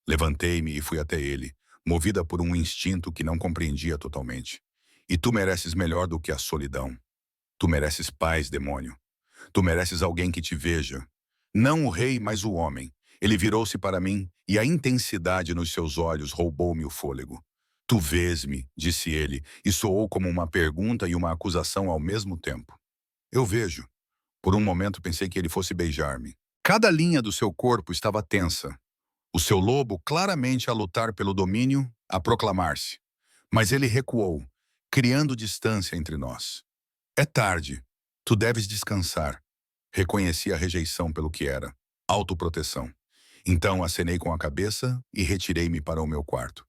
Levantei-me e fui até ele, movida por um instinto que não compreendia totalmente. E tu mereces melhor do que a solidão. Tu mereces paz, demônio. Tu mereces alguém que te veja. Não o rei, mas o homem. Ele virou-se para mim, e a intensidade nos seus olhos roubou-me o fôlego. Tu vês-me, disse ele, e soou como uma pergunta e uma acusação ao mesmo tempo. Eu vejo. Por um momento pensei que ele fosse beijar-me. Cada linha do seu corpo estava tensa. O seu lobo claramente a lutar pelo domínio, a proclamar-se. Mas ele recuou, criando distância entre nós. É tarde. Tu deves descansar. Reconheci a rejeição pelo que era. Autoproteção. Então acenei com a cabeça e retirei-me para o meu quarto.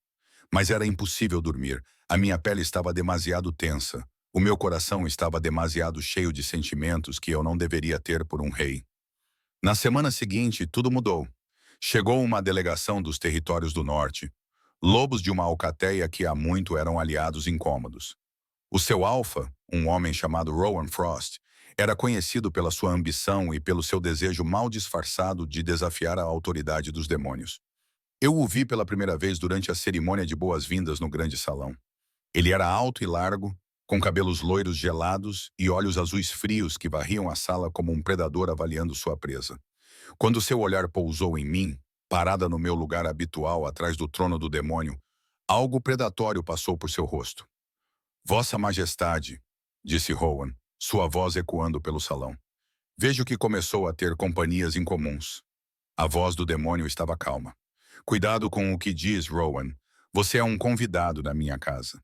Mas era impossível dormir. A minha pele estava demasiado tensa. O meu coração estava demasiado cheio de sentimentos que eu não deveria ter por um rei. Na semana seguinte, tudo mudou. Chegou uma delegação dos territórios do norte. Lobos de uma alcateia que há muito eram aliados incômodos. O seu alfa, um homem chamado Rowan Frost, era conhecido pela sua ambição e pelo seu desejo mal disfarçado de desafiar a autoridade dos demônios. Eu o vi pela primeira vez durante a cerimônia de boas-vindas no grande salão. Ele era alto e largo, com cabelos loiros gelados e olhos azuis frios que varriam a sala como um predador avaliando sua presa. Quando seu olhar pousou em mim, parada no meu lugar habitual atrás do trono do demônio, Algo predatório passou por seu rosto. Vossa Majestade, disse Rowan, sua voz ecoando pelo salão. Vejo que começou a ter companhias incomuns. A voz do demônio estava calma. Cuidado com o que diz, Rowan. Você é um convidado na minha casa.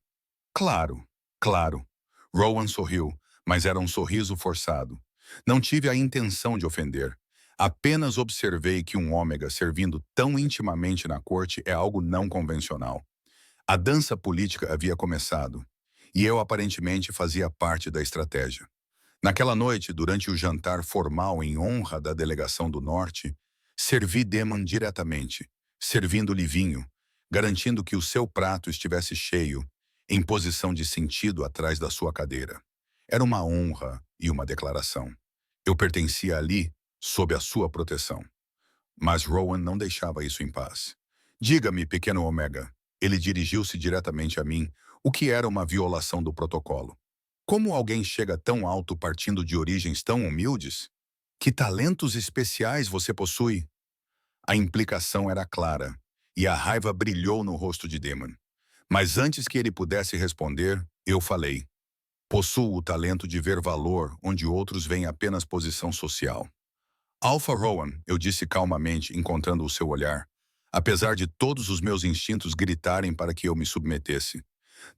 Claro, claro. Rowan sorriu, mas era um sorriso forçado. Não tive a intenção de ofender. Apenas observei que um ômega servindo tão intimamente na corte é algo não convencional. A dança política havia começado, e eu aparentemente fazia parte da estratégia. Naquela noite, durante o jantar formal em honra da delegação do Norte, servi Demon diretamente, servindo-lhe vinho, garantindo que o seu prato estivesse cheio, em posição de sentido atrás da sua cadeira. Era uma honra e uma declaração. Eu pertencia ali, sob a sua proteção. Mas Rowan não deixava isso em paz. Diga-me, pequeno Omega. Ele dirigiu-se diretamente a mim, o que era uma violação do protocolo. Como alguém chega tão alto partindo de origens tão humildes? Que talentos especiais você possui? A implicação era clara, e a raiva brilhou no rosto de Demon. Mas antes que ele pudesse responder, eu falei. Possuo o talento de ver valor onde outros veem apenas posição social. Alpha Rowan, eu disse calmamente, encontrando o seu olhar, apesar de todos os meus instintos gritarem para que eu me submetesse.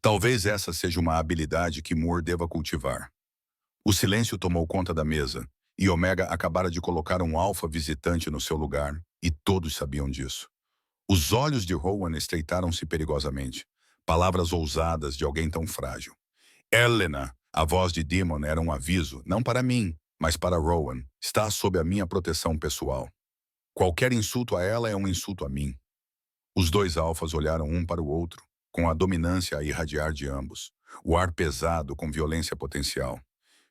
Talvez essa seja uma habilidade que Moore deva cultivar. O silêncio tomou conta da mesa, e Omega acabara de colocar um alfa visitante no seu lugar, e todos sabiam disso. Os olhos de Rowan estreitaram-se perigosamente, palavras ousadas de alguém tão frágil. Helena, a voz de Demon era um aviso, não para mim, mas para Rowan. Está sob a minha proteção pessoal. Qualquer insulto a ela é um insulto a mim. Os dois alfas olharam um para o outro, com a dominância a irradiar de ambos, o ar pesado com violência potencial.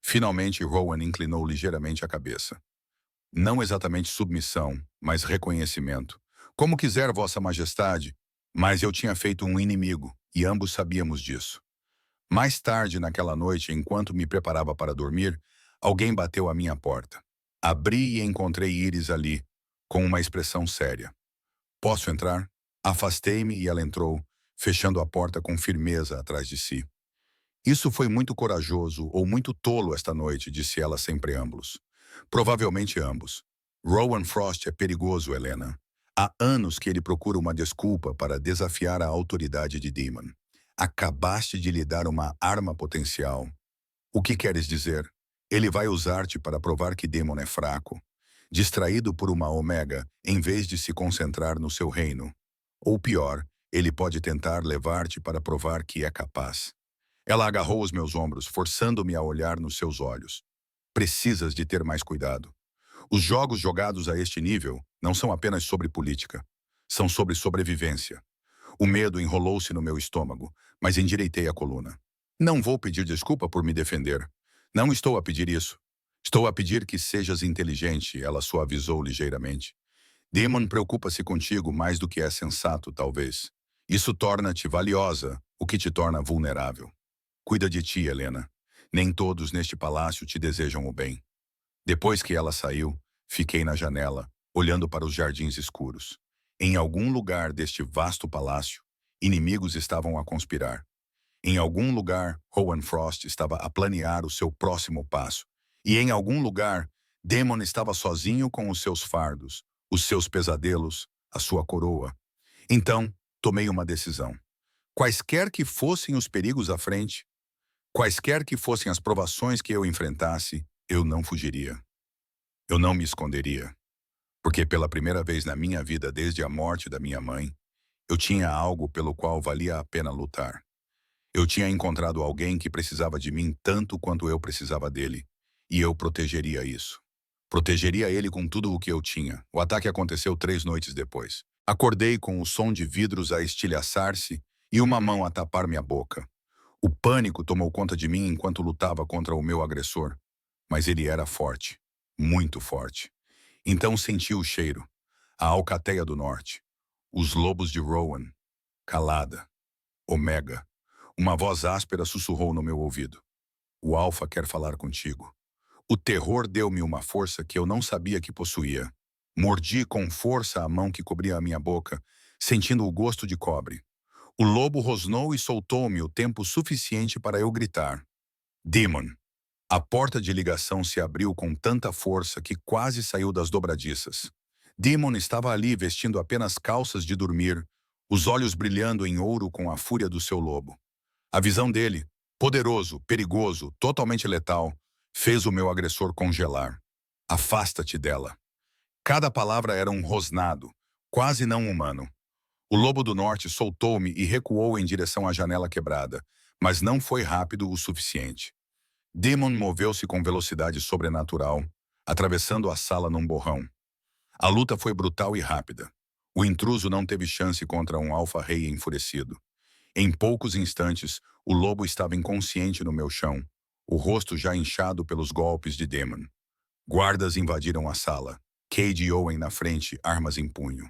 Finalmente, Rowan inclinou ligeiramente a cabeça. Não exatamente submissão, mas reconhecimento. Como quiser, Vossa Majestade, mas eu tinha feito um inimigo, e ambos sabíamos disso. Mais tarde naquela noite, enquanto me preparava para dormir, alguém bateu à minha porta. Abri e encontrei Iris ali, com uma expressão séria. Posso entrar? Afastei-me e ela entrou, fechando a porta com firmeza atrás de si. Isso foi muito corajoso ou muito tolo esta noite, disse ela sem preâmbulos. Provavelmente ambos. Rowan Frost é perigoso, Helena. Há anos que ele procura uma desculpa para desafiar a autoridade de Demon. Acabaste de lhe dar uma arma potencial. O que queres dizer? Ele vai usar-te para provar que Demon é fraco, distraído por uma Omega, em vez de se concentrar no seu reino. Ou pior, ele pode tentar levar-te para provar que é capaz. Ela agarrou os meus ombros, forçando-me a olhar nos seus olhos. Precisas de ter mais cuidado. Os jogos jogados a este nível não são apenas sobre política. São sobre sobrevivência. O medo enrolou-se no meu estômago, mas endireitei a coluna. Não vou pedir desculpa por me defender. Não estou a pedir isso. Estou a pedir que sejas inteligente, ela suavizou ligeiramente. Demon preocupa-se contigo mais do que é sensato, talvez. Isso torna-te valiosa, o que te torna vulnerável. Cuida de ti, Helena. Nem todos neste palácio te desejam o bem. Depois que ela saiu, fiquei na janela, olhando para os jardins escuros. Em algum lugar deste vasto palácio, inimigos estavam a conspirar. Em algum lugar, Rowan Frost estava a planear o seu próximo passo. E em algum lugar, Demon estava sozinho com os seus fardos, os seus pesadelos, a sua coroa. Então, tomei uma decisão. Quaisquer que fossem os perigos à frente, quaisquer que fossem as provações que eu enfrentasse, eu não fugiria. Eu não me esconderia. Porque pela primeira vez na minha vida desde a morte da minha mãe, eu tinha algo pelo qual valia a pena lutar. Eu tinha encontrado alguém que precisava de mim tanto quanto eu precisava dele, e eu protegeria isso. Protegeria ele com tudo o que eu tinha. O ataque aconteceu 3 noites depois. Acordei com o som de vidros a estilhaçar-se e uma mão a tapar minha boca. O pânico tomou conta de mim enquanto lutava contra o meu agressor, mas ele era forte, muito forte. Então senti o cheiro, a alcateia do norte, os lobos de Rowan, calada, Omega. Uma voz áspera sussurrou no meu ouvido. O Alfa quer falar contigo. O terror deu-me uma força que eu não sabia que possuía. Mordi com força a mão que cobria a minha boca, sentindo o gosto de cobre. O lobo rosnou e soltou-me o tempo suficiente para eu gritar. Demon! A porta de ligação se abriu com tanta força que quase saiu das dobradiças. Demon estava ali vestindo apenas calças de dormir, os olhos brilhando em ouro com a fúria do seu lobo. A visão dele, poderoso, perigoso, totalmente letal, fez o meu agressor congelar. Afasta-te dela. Cada palavra era um rosnado, quase não humano. O lobo do norte soltou-me e recuou em direção à janela quebrada, mas não foi rápido o suficiente. Demon moveu-se com velocidade sobrenatural, atravessando a sala num borrão. A luta foi brutal e rápida. O intruso não teve chance contra um alfa-rei enfurecido. Em poucos instantes, o lobo estava inconsciente no meu chão, o rosto já inchado pelos golpes de Demon. Guardas invadiram a sala. Cade e Owen na frente, armas em punho.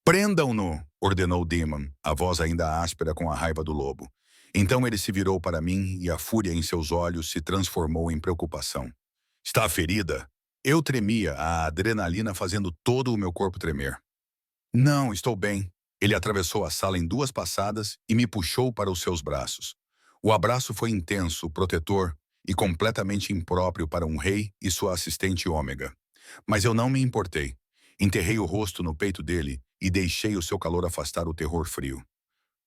"Prendam-no!" ordenou Demon, a voz ainda áspera com a raiva do lobo. Então ele se virou para mim e a fúria em seus olhos se transformou em preocupação. "Está ferida?" Eu tremia, a adrenalina fazendo todo o meu corpo tremer. "Não, estou bem." Ele atravessou a sala em 2 passadas e me puxou para os seus braços. O abraço foi intenso, protetor e completamente impróprio para um rei e sua assistente Ômega. Mas eu não me importei. Enterrei o rosto no peito dele e deixei o seu calor afastar o terror frio.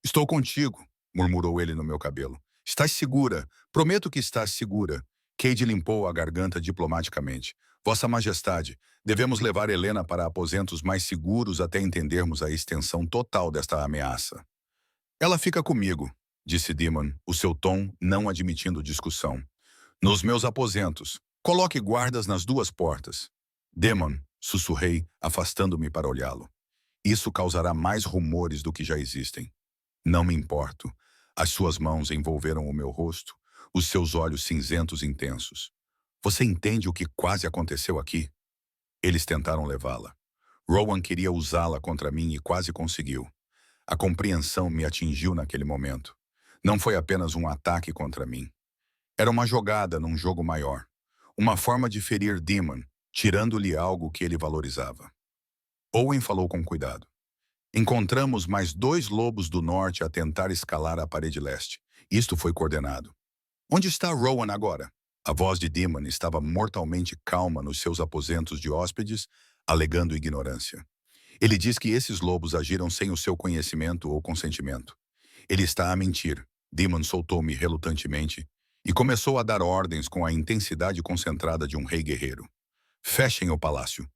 "Estou contigo", murmurou ele no meu cabelo. "Estás segura. Prometo que estás segura." Cade limpou a garganta diplomaticamente. "Vossa Majestade, devemos levar Helena para aposentos mais seguros até entendermos a extensão total desta ameaça." "Ela fica comigo", disse Demon, o seu tom não admitindo discussão. "Nos meus aposentos. Coloque guardas nas 2 portas." "Demon", sussurrei, afastando-me para olhá-lo. "Isso causará mais rumores do que já existem." "Não me importo." As suas mãos envolveram o meu rosto, os seus olhos cinzentos intensos. "Você entende o que quase aconteceu aqui?" Eles tentaram levá-la. Rowan queria usá-la contra mim e quase conseguiu. A compreensão me atingiu naquele momento. Não foi apenas um ataque contra mim. Era uma jogada num jogo maior. Uma forma de ferir Demon, tirando-lhe algo que ele valorizava. Owen falou com cuidado. "Encontramos mais 2 lobos do norte a tentar escalar a parede leste. Isto foi coordenado." "Onde está Rowan agora?" A voz de Demon estava mortalmente calma nos seus aposentos de hóspedes, alegando ignorância. "Ele diz que esses lobos agiram sem o seu conhecimento ou consentimento." "Ele está a mentir." Demon soltou-me relutantemente e começou a dar ordens com a intensidade concentrada de um rei guerreiro. "Fechem o palácio.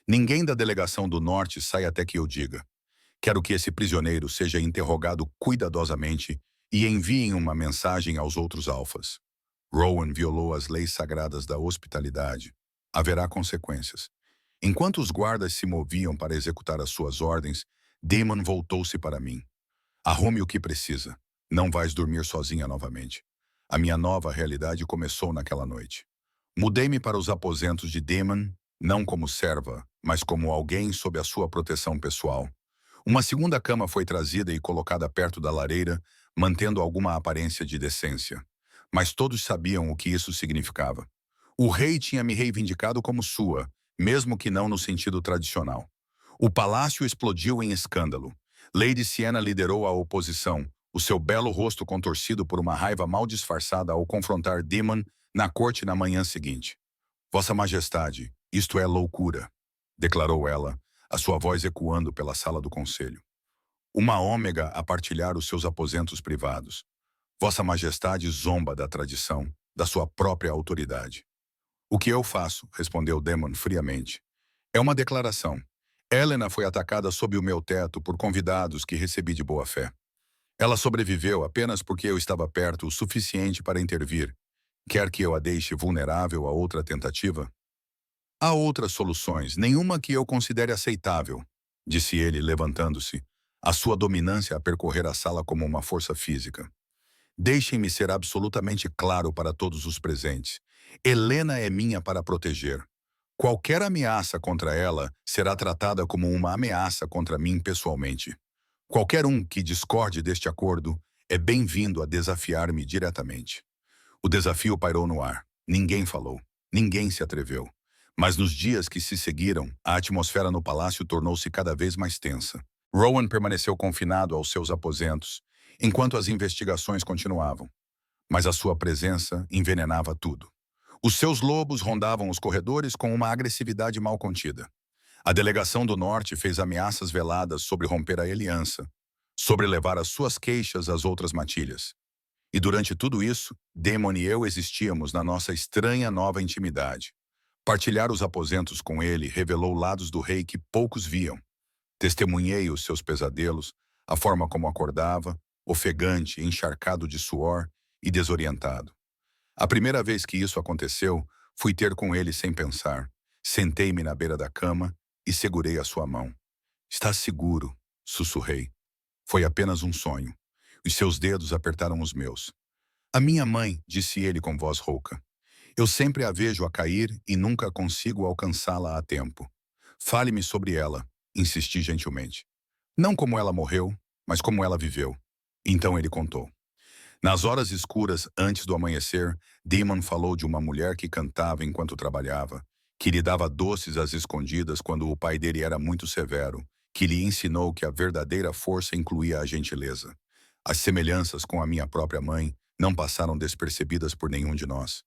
Ninguém da delegação do norte sai até que eu diga. Quero que esse prisioneiro seja interrogado cuidadosamente e enviem uma mensagem aos outros alfas. Rowan violou as leis sagradas da hospitalidade. Haverá consequências." Enquanto os guardas se moviam para executar as suas ordens, Demon voltou-se para mim. "Arrume o que precisa. Não vais dormir sozinha novamente." A minha nova realidade começou naquela noite. Mudei-me para os aposentos de Demon, não como serva, mas como alguém sob a sua proteção pessoal. Uma segunda cama foi trazida e colocada perto da lareira, mantendo alguma aparência de decência. Mas todos sabiam o que isso significava. O rei tinha me reivindicado como sua, mesmo que não no sentido tradicional. O palácio explodiu em escândalo. Lady Sienna liderou a oposição, o seu belo rosto contorcido por uma raiva mal disfarçada ao confrontar Demon na corte na manhã seguinte. "Vossa Majestade, isto é loucura", declarou ela, a sua voz ecoando pela sala do conselho. "Uma ômega a partilhar os seus aposentos privados. Vossa Majestade zomba da tradição, da sua própria autoridade." "O que eu faço?", respondeu Demon friamente. "É uma declaração. Helena foi atacada sob o meu teto por convidados que recebi de boa fé. Ela sobreviveu apenas porque eu estava perto o suficiente para intervir. Quer que eu a deixe vulnerável a outra tentativa?" "Há outras soluções, nenhuma que eu considere aceitável", disse ele, levantando-se, a sua dominância a percorrer a sala como uma força física. "Deixem-me ser absolutamente claro para todos os presentes. Helena é minha para proteger. Qualquer ameaça contra ela será tratada como uma ameaça contra mim pessoalmente. Qualquer um que discorde deste acordo é bem-vindo a desafiar-me diretamente." O desafio pairou no ar. Ninguém falou. Ninguém se atreveu. Mas nos dias que se seguiram, a atmosfera no palácio tornou-se cada vez mais tensa. Rowan permaneceu confinado aos seus aposentos, enquanto as investigações continuavam. Mas a sua presença envenenava tudo. Os seus lobos rondavam os corredores com uma agressividade mal contida. A delegação do Norte fez ameaças veladas sobre romper a aliança, sobre levar as suas queixas às outras matilhas. E durante tudo isso, Demon e eu existíamos na nossa estranha nova intimidade. Partilhar os aposentos com ele revelou lados do rei que poucos viam. Testemunhei os seus pesadelos, a forma como acordava, ofegante, encharcado de suor e desorientado. A primeira vez que isso aconteceu, fui ter com ele sem pensar. Sentei-me na beira da cama e segurei a sua mão. Está seguro, sussurrei. Foi apenas um sonho. Os seus dedos apertaram os meus. A minha mãe, disse ele com voz rouca. Eu sempre a vejo a cair e nunca consigo alcançá-la a tempo. Fale-me sobre ela, insisti gentilmente. Não como ela morreu, mas como ela viveu. Então ele contou. Nas horas escuras, antes do amanhecer, Demon falou de uma mulher que cantava enquanto trabalhava, que lhe dava doces às escondidas quando o pai dele era muito severo, que lhe ensinou que a verdadeira força incluía a gentileza. As semelhanças com a minha própria mãe não passaram despercebidas por nenhum de nós.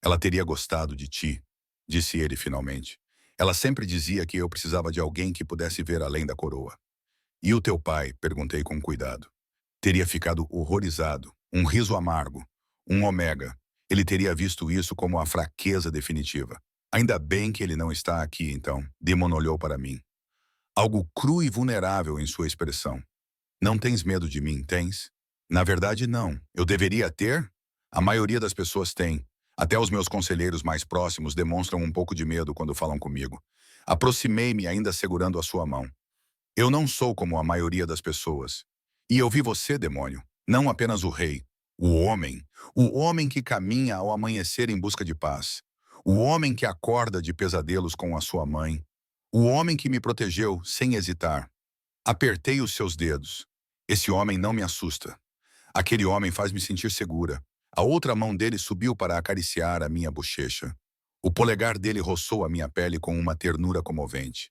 Ela teria gostado de ti, disse ele finalmente. Ela sempre dizia que eu precisava de alguém que pudesse ver além da coroa. E o teu pai? Perguntei com cuidado. Teria ficado horrorizado, um riso amargo, um ômega. Ele teria visto isso como a fraqueza definitiva. Ainda bem que ele não está aqui, então. Demon olhou para mim. Algo cru e vulnerável em sua expressão. Não tens medo de mim, tens? Na verdade, não. Eu deveria ter? A maioria das pessoas tem. Até os meus conselheiros mais próximos demonstram um pouco de medo quando falam comigo. Aproximei-me ainda segurando a sua mão. Eu não sou como a maioria das pessoas. E eu vi você, demônio, não apenas o rei, o homem que caminha ao amanhecer em busca de paz, o homem que acorda de pesadelos com a sua mãe, o homem que me protegeu sem hesitar. Apertei os seus dedos. Esse homem não me assusta. Aquele homem faz-me sentir segura. A outra mão dele subiu para acariciar a minha bochecha. O polegar dele roçou a minha pele com uma ternura comovente.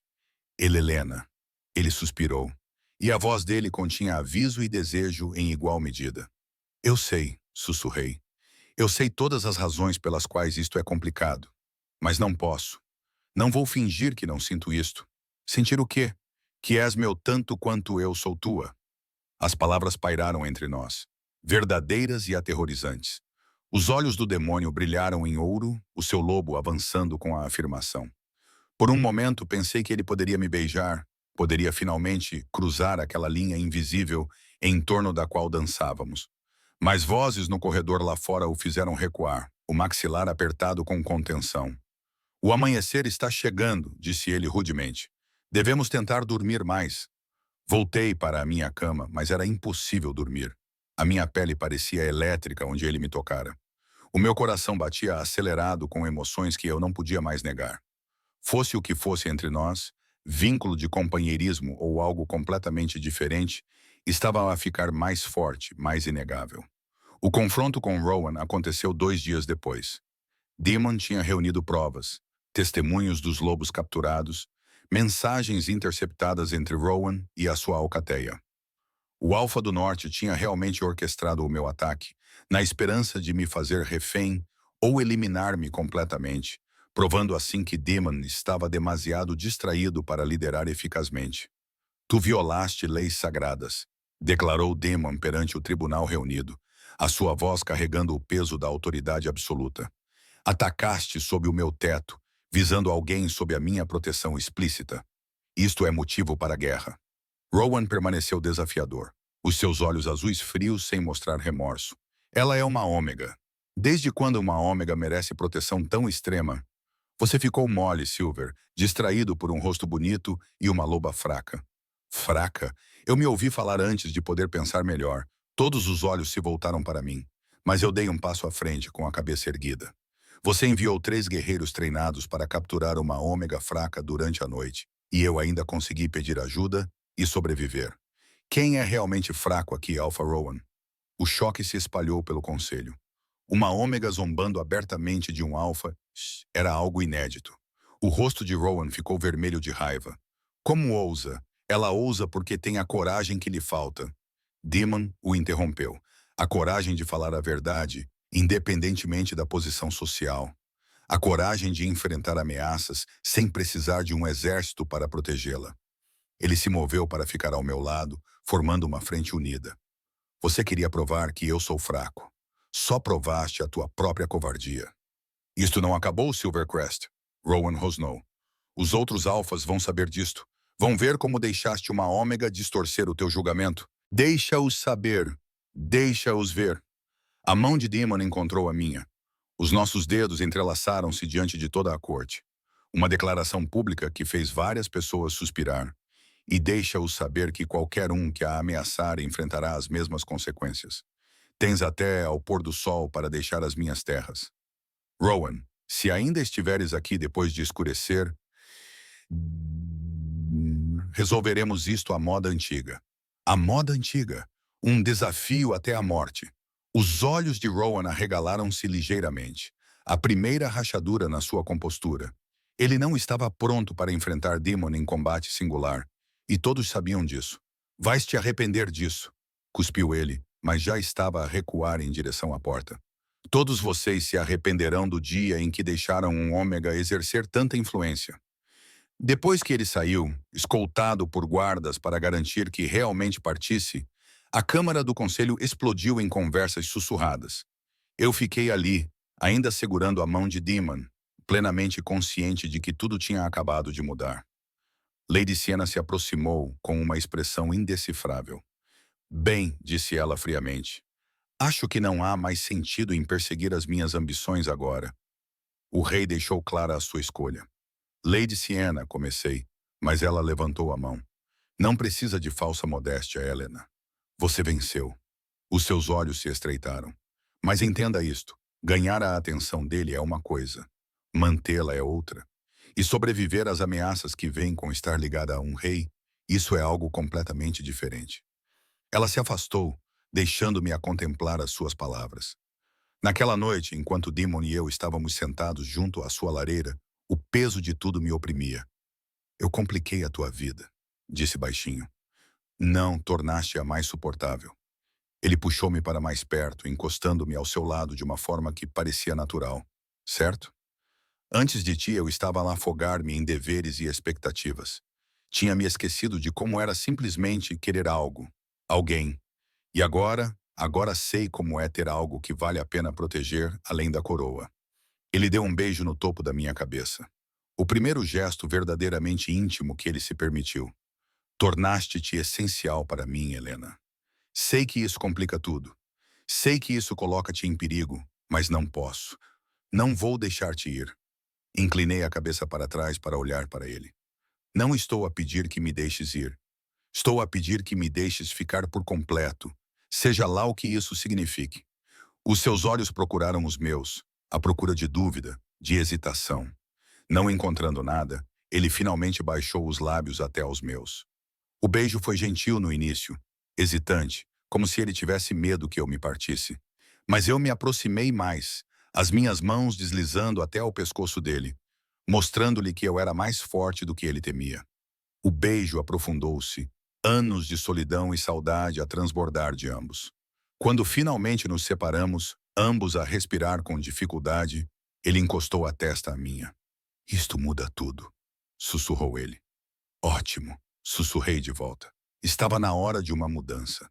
Helena. Ele suspirou. E a voz dele continha aviso e desejo em igual medida. Eu sei, sussurrei. Eu sei todas as razões pelas quais isto é complicado. Mas não posso. Não vou fingir que não sinto isto. Sentir o quê? Que és meu tanto quanto eu sou tua. As palavras pairaram entre nós, verdadeiras e aterrorizantes. Os olhos do demônio brilharam em ouro, o seu lobo avançando com a afirmação. Por um momento pensei que ele poderia me beijar, poderia finalmente cruzar aquela linha invisível em torno da qual dançávamos. Mas vozes no corredor lá fora o fizeram recuar, o maxilar apertado com contenção. O amanhecer está chegando, disse ele rudemente. Devemos tentar dormir mais. Voltei para a minha cama, mas era impossível dormir. A minha pele parecia elétrica onde ele me tocara. O meu coração batia acelerado com emoções que eu não podia mais negar. Fosse o que fosse entre nós, vínculo de companheirismo ou algo completamente diferente, estava a ficar mais forte, mais inegável. O confronto com Rowan aconteceu 2 dias depois. Demon tinha reunido provas, testemunhos dos lobos capturados, mensagens interceptadas entre Rowan e a sua alcateia. O Alfa do Norte tinha realmente orquestrado o meu ataque, na esperança de me fazer refém ou eliminar-me completamente, provando assim que Demon estava demasiado distraído para liderar eficazmente. Tu violaste leis sagradas, declarou Demon perante o tribunal reunido, a sua voz carregando o peso da autoridade absoluta. Atacaste sob o meu teto, visando alguém sob a minha proteção explícita. Isto é motivo para a guerra. Rowan permaneceu desafiador, os seus olhos azuis frios sem mostrar remorso. Ela é uma ômega. Desde quando uma ômega merece proteção tão extrema? Você ficou mole, Silver, distraído por um rosto bonito e uma loba fraca. Fraca? Eu me ouvi falar antes de poder pensar melhor. Todos os olhos se voltaram para mim, mas eu dei um passo à frente com a cabeça erguida. Você enviou 3 guerreiros treinados para capturar uma ômega fraca durante a noite, e eu ainda consegui pedir ajuda e sobreviver. Quem é realmente fraco aqui, Alpha Rowan? O choque se espalhou pelo conselho. Uma ômega zombando abertamente de um alfa era algo inédito. O rosto de Rowan ficou vermelho de raiva. Como ousa? Ela ousa porque tem a coragem que lhe falta. Demon o interrompeu. A coragem de falar a verdade, independentemente da posição social. A coragem de enfrentar ameaças sem precisar de um exército para protegê-la. Ele se moveu para ficar ao meu lado, formando uma frente unida. Você queria provar que eu sou fraco. Só provaste a tua própria covardia. Isto não acabou, Silvercrest. Rowan rosnou. Os outros alfas vão saber disto. Vão ver como deixaste uma ômega distorcer o teu julgamento. Deixa-os saber. Deixa-os ver. A mão de Demon encontrou a minha. Os nossos dedos entrelaçaram-se diante de toda a corte. Uma declaração pública que fez várias pessoas suspirar. E deixa-os saber que qualquer um que a ameaçar enfrentará as mesmas consequências. Tens até ao pôr do sol para deixar as minhas terras. Rowan, se ainda estiveres aqui depois de escurecer, resolveremos isto à moda antiga. A moda antiga. Um desafio até a morte. Os olhos de Rowan arregalaram-se ligeiramente. A primeira rachadura na sua compostura. Ele não estava pronto para enfrentar Demon em combate singular. E todos sabiam disso. Vais te arrepender disso, cuspiu ele, mas já estava a recuar em direção à porta. Todos vocês se arrependerão do dia em que deixaram um ômega exercer tanta influência. Depois que ele saiu, escoltado por guardas para garantir que realmente partisse, a Câmara do Conselho explodiu em conversas sussurradas. Eu fiquei ali, ainda segurando a mão de Demon, plenamente consciente de que tudo tinha acabado de mudar. Lady Siena se aproximou com uma expressão indecifrável. Bem, disse ela friamente, acho que não há mais sentido em perseguir as minhas ambições agora. O rei deixou clara a sua escolha. Lady Siena, comecei, mas ela levantou a mão. Não precisa de falsa modéstia, Helena. Você venceu. Os seus olhos se estreitaram. Mas entenda isto, ganhar a atenção dele é uma coisa, mantê-la é outra. E sobreviver às ameaças que vêm com estar ligada a um rei, isso é algo completamente diferente. Ela se afastou, deixando-me a contemplar as suas palavras. Naquela noite, enquanto Demon e eu estávamos sentados junto à sua lareira, o peso de tudo me oprimia. Eu compliquei a tua vida, disse baixinho. Não, tornaste-a mais suportável. Ele puxou-me para mais perto, encostando-me ao seu lado de uma forma que parecia natural. Certo? Antes de ti, eu estava a afogar-me em deveres e expectativas. Tinha me esquecido de como era simplesmente querer algo, alguém. E agora sei como é ter algo que vale a pena proteger além da coroa. Ele deu um beijo no topo da minha cabeça. O primeiro gesto verdadeiramente íntimo que ele se permitiu. Tornaste-te essencial para mim, Helena. Sei que isso complica tudo. Sei que isso coloca-te em perigo, mas não posso. Não vou deixar-te ir. Inclinei a cabeça para trás para olhar para ele. Não estou a pedir que me deixes ir. Estou a pedir que me deixes ficar por completo, seja lá o que isso signifique. Os seus olhos procuraram os meus, à procura de dúvida, de hesitação. Não encontrando nada, ele finalmente baixou os lábios até aos meus. O beijo foi gentil no início, hesitante, como se ele tivesse medo que eu me partisse. Mas eu me aproximei mais, as minhas mãos deslizando até ao pescoço dele, mostrando-lhe que eu era mais forte do que ele temia. O beijo aprofundou-se, anos de solidão e saudade a transbordar de ambos. Quando finalmente nos separamos, ambos a respirar com dificuldade, ele encostou a testa à minha. Isto muda tudo, sussurrou ele. Ótimo, sussurrei de volta. Estava na hora de uma mudança.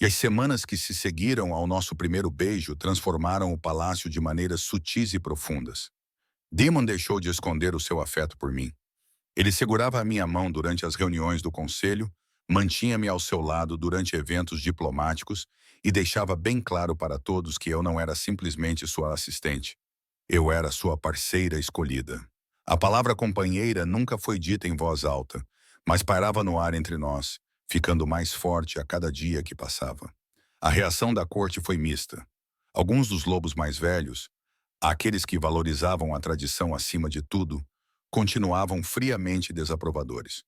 E as semanas que se seguiram ao nosso primeiro beijo transformaram o palácio de maneiras sutis e profundas. Demon deixou de esconder o seu afeto por mim. Ele segurava a minha mão durante as reuniões do conselho, mantinha-me ao seu lado durante eventos diplomáticos e deixava bem claro para todos que eu não era simplesmente sua assistente. Eu era sua parceira escolhida. A palavra companheira nunca foi dita em voz alta, mas pairava no ar entre nós, ficando mais forte a cada dia que passava. A reação da corte foi mista. Alguns dos lobos mais velhos, aqueles que valorizavam a tradição acima de tudo, continuavam friamente desaprovadores.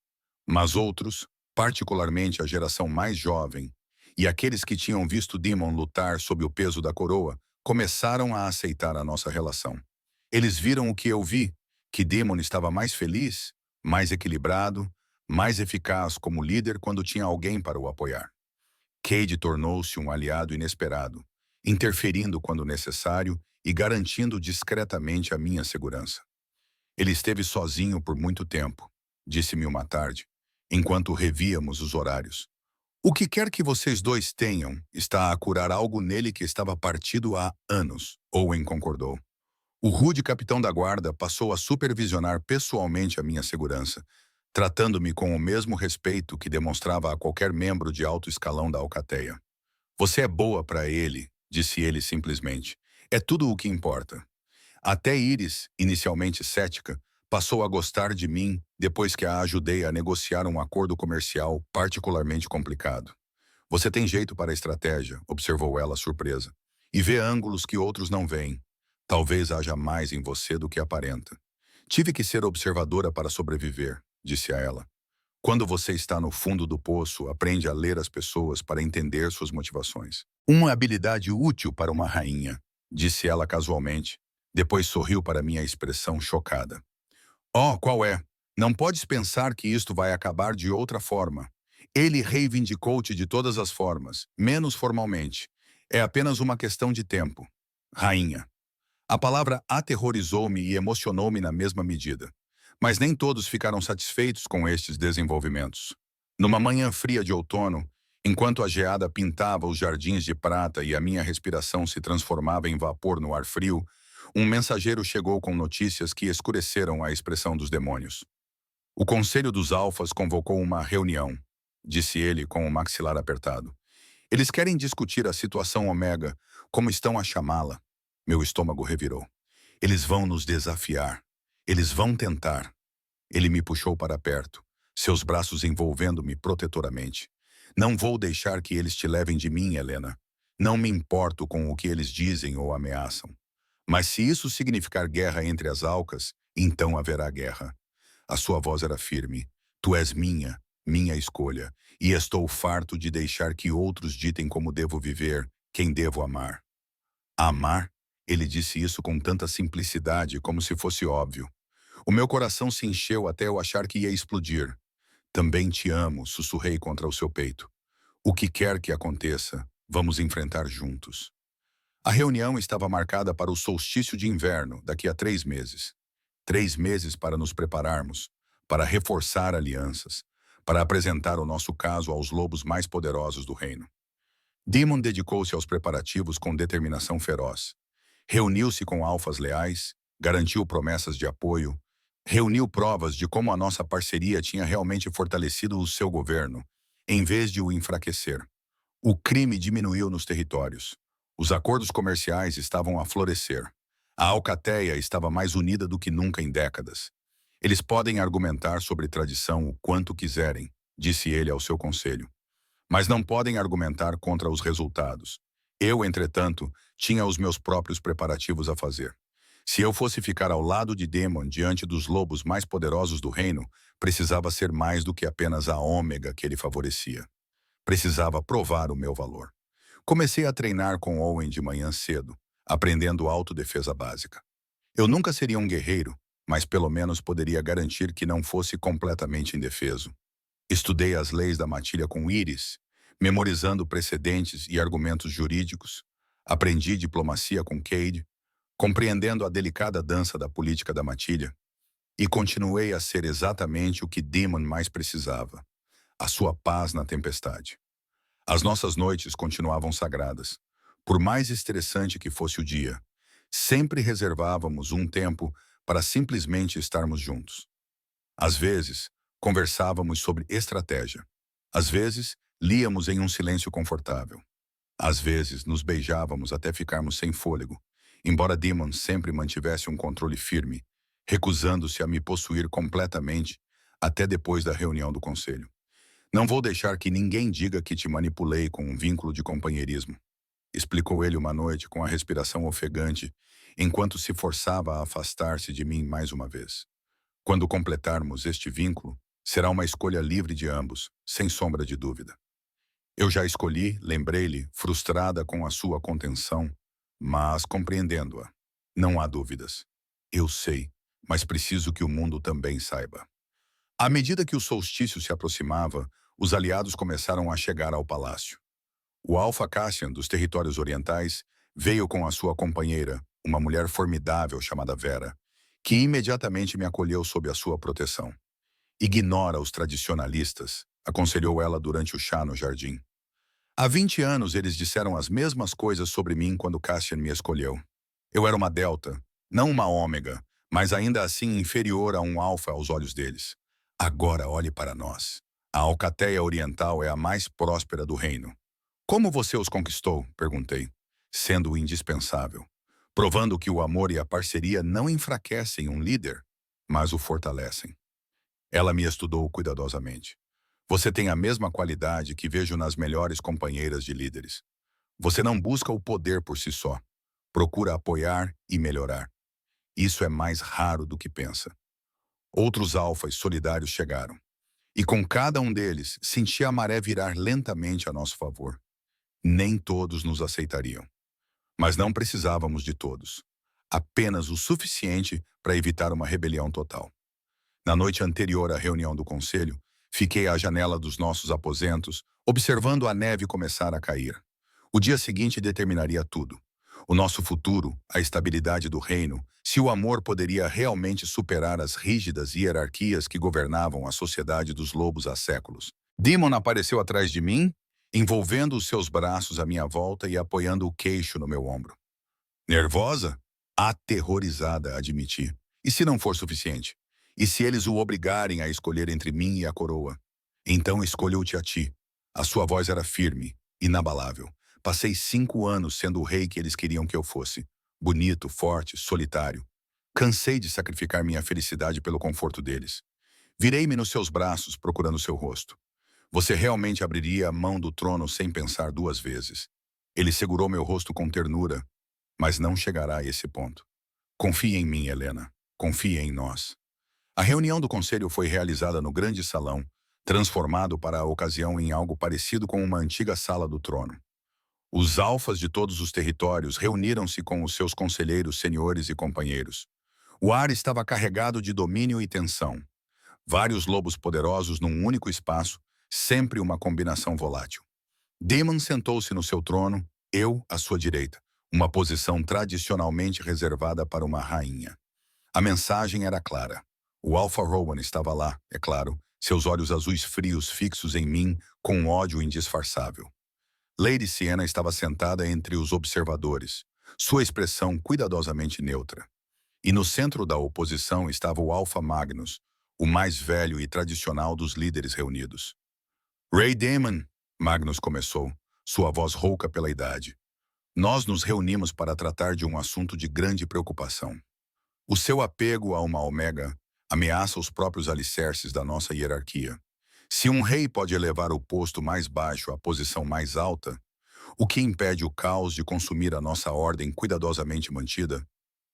Mas outros, particularmente a geração mais jovem, e aqueles que tinham visto Demon lutar sob o peso da coroa, começaram a aceitar a nossa relação. Eles viram o que eu vi, que Demon estava mais feliz, mais equilibrado, mais eficaz como líder quando tinha alguém para o apoiar. Cade tornou-se um aliado inesperado, interferindo quando necessário e garantindo discretamente a minha segurança. Ele esteve sozinho por muito tempo, disse-me uma tarde, enquanto revíamos os horários. O que quer que vocês dois tenham está a curar algo nele que estava partido há anos, Owen concordou. O rude capitão da guarda passou a supervisionar pessoalmente a minha segurança, tratando-me com o mesmo respeito que demonstrava a qualquer membro de alto escalão da alcateia. Você é boa para ele, disse ele simplesmente. É tudo o que importa. Até Iris, inicialmente cética, passou a gostar de mim depois que a ajudei a negociar um acordo comercial particularmente complicado. Você tem jeito para a estratégia, observou ela surpresa, e vê ângulos que outros não veem. Talvez haja mais em você do que aparenta. Tive que ser observadora para sobreviver, disse a ela. Quando você está no fundo do poço, aprende a ler as pessoas para entender suas motivações. Uma habilidade útil para uma rainha, disse ela casualmente. Depois sorriu para minha expressão chocada. Oh, qual é? Não podes pensar que isto vai acabar de outra forma. Ele reivindicou-te de todas as formas, menos formalmente. É apenas uma questão de tempo. Rainha. A palavra aterrorizou-me e emocionou-me na mesma medida. Mas nem todos ficaram satisfeitos com estes desenvolvimentos. Numa manhã fria de outono, enquanto a geada pintava os jardins de prata e a minha respiração se transformava em vapor no ar frio, um mensageiro chegou com notícias que escureceram a expressão dos demônios. O Conselho dos Alfas convocou uma reunião, disse ele com o maxilar apertado. Eles querem discutir a situação Omega, como estão a chamá-la. Meu estômago revirou. Eles vão nos desafiar. Eles vão tentar. Ele me puxou para perto, seus braços envolvendo-me protetoramente. Não vou deixar que eles te levem de mim, Helena. Não me importo com o que eles dizem ou ameaçam. Mas se isso significar guerra entre as Alcas, então haverá guerra. A sua voz era firme. Tu és minha escolha, e estou farto de deixar que outros ditem como devo viver, quem devo amar. Amar? Ele disse isso com tanta simplicidade, como se fosse óbvio. O meu coração se encheu até eu achar que ia explodir. Também te amo, sussurrei contra o seu peito. O que quer que aconteça, vamos enfrentar juntos. A reunião estava marcada para o solstício de inverno, daqui a 3 meses. 3 meses para nos prepararmos, para reforçar alianças, para apresentar o nosso caso aos lobos mais poderosos do reino. Demon dedicou-se aos preparativos com determinação feroz. Reuniu-se com alfas leais, garantiu promessas de apoio, reuniu provas de como a nossa parceria tinha realmente fortalecido o seu governo, em vez de o enfraquecer. O crime diminuiu nos territórios. Os acordos comerciais estavam a florescer. A alcateia estava mais unida do que nunca em décadas. Eles podem argumentar sobre tradição o quanto quiserem, disse ele ao seu conselho. Mas não podem argumentar contra os resultados. Eu, entretanto, tinha os meus próprios preparativos a fazer. Se eu fosse ficar ao lado de Demon diante dos lobos mais poderosos do reino, precisava ser mais do que apenas a ômega que ele favorecia. Precisava provar o meu valor. Comecei a treinar com Owen de manhã cedo, aprendendo autodefesa básica. Eu nunca seria um guerreiro, mas pelo menos poderia garantir que não fosse completamente indefeso. Estudei as leis da matilha com Iris, memorizando precedentes e argumentos jurídicos. Aprendi diplomacia com Cade, compreendendo a delicada dança da política da matilha. E continuei a ser exatamente o que Demon mais precisava, a sua paz na tempestade. As nossas noites continuavam sagradas. Por mais estressante que fosse o dia, sempre reservávamos um tempo para simplesmente estarmos juntos. Às vezes, conversávamos sobre estratégia. Às vezes, líamos em um silêncio confortável. Às vezes, nos beijávamos até ficarmos sem fôlego, embora Demon sempre mantivesse um controle firme, recusando-se a me possuir completamente até depois da reunião do conselho. Não vou deixar que ninguém diga que te manipulei com um vínculo de companheirismo, explicou ele uma noite com a respiração ofegante, enquanto se forçava a afastar-se de mim mais uma vez. Quando completarmos este vínculo, será uma escolha livre de ambos, sem sombra de dúvida. Eu já escolhi, lembrei-lhe, frustrada com a sua contenção, mas compreendendo-a. Não há dúvidas. Eu sei, mas preciso que o mundo também saiba. À medida que o solstício se aproximava, os aliados começaram a chegar ao palácio. O Alpha Cassian, dos territórios orientais, veio com a sua companheira, uma mulher formidável chamada Vera, que imediatamente me acolheu sob a sua proteção. Ignora os tradicionalistas, aconselhou ela durante o chá no jardim. Há 20 anos eles disseram as mesmas coisas sobre mim quando Cassian me escolheu. Eu era uma delta, não uma ômega, mas ainda assim inferior a um alfa aos olhos deles. Agora olhe para nós. A Alcateia Oriental é a mais próspera do reino. Como você os conquistou? Perguntei, sendo indispensável, provando que o amor e a parceria não enfraquecem um líder, mas o fortalecem. Ela me estudou cuidadosamente. Você tem a mesma qualidade que vejo nas melhores companheiras de líderes. Você não busca o poder por si só. Procura apoiar e melhorar. Isso é mais raro do que pensa. Outros alfas solidários chegaram. E com cada um deles, senti a maré virar lentamente a nosso favor. Nem todos nos aceitariam. Mas não precisávamos de todos. Apenas o suficiente para evitar uma rebelião total. Na noite anterior à reunião do conselho, fiquei à janela dos nossos aposentos, observando a neve começar a cair. O dia seguinte determinaria tudo. O nosso futuro, a estabilidade do reino, se o amor poderia realmente superar as rígidas hierarquias que governavam a sociedade dos lobos há séculos. Demon apareceu atrás de mim, envolvendo os seus braços à minha volta e apoiando o queixo no meu ombro. Nervosa? Aterrorizada, admiti. E se não for suficiente? E se eles o obrigarem a escolher entre mim e a coroa? Então escolho-te a ti. A sua voz era firme, inabalável. Passei 5 anos sendo o rei que eles queriam que eu fosse. Bonito, forte, solitário. Cansei de sacrificar minha felicidade pelo conforto deles. Virei-me nos seus braços, procurando seu rosto. Você realmente abriria a mão do trono sem pensar 2 vezes. Ele segurou meu rosto com ternura, mas não chegará a esse ponto. Confie em mim, Helena. Confie em nós. A reunião do conselho foi realizada no grande salão, transformado para a ocasião em algo parecido com uma antiga sala do trono. Os alfas de todos os territórios reuniram-se com os seus conselheiros seniores e companheiros. O ar estava carregado de domínio e tensão. Vários lobos poderosos num único espaço, sempre uma combinação volátil. Daemon sentou-se no seu trono, eu à sua direita, uma posição tradicionalmente reservada para uma rainha. A mensagem era clara. O Alpha Rowan estava lá, é claro, seus olhos azuis frios fixos em mim, com um ódio indisfarçável. Lady Sienna estava sentada entre os observadores, sua expressão cuidadosamente neutra. E no centro da oposição estava o Alpha Magnus, o mais velho e tradicional dos líderes reunidos. Rei Daemon, Magnus começou, sua voz rouca pela idade. Nós nos reunimos para tratar de um assunto de grande preocupação. O seu apego a uma Omega ameaça os próprios alicerces da nossa hierarquia. Se um rei pode elevar o posto mais baixo à posição mais alta, o que impede o caos de consumir a nossa ordem cuidadosamente mantida?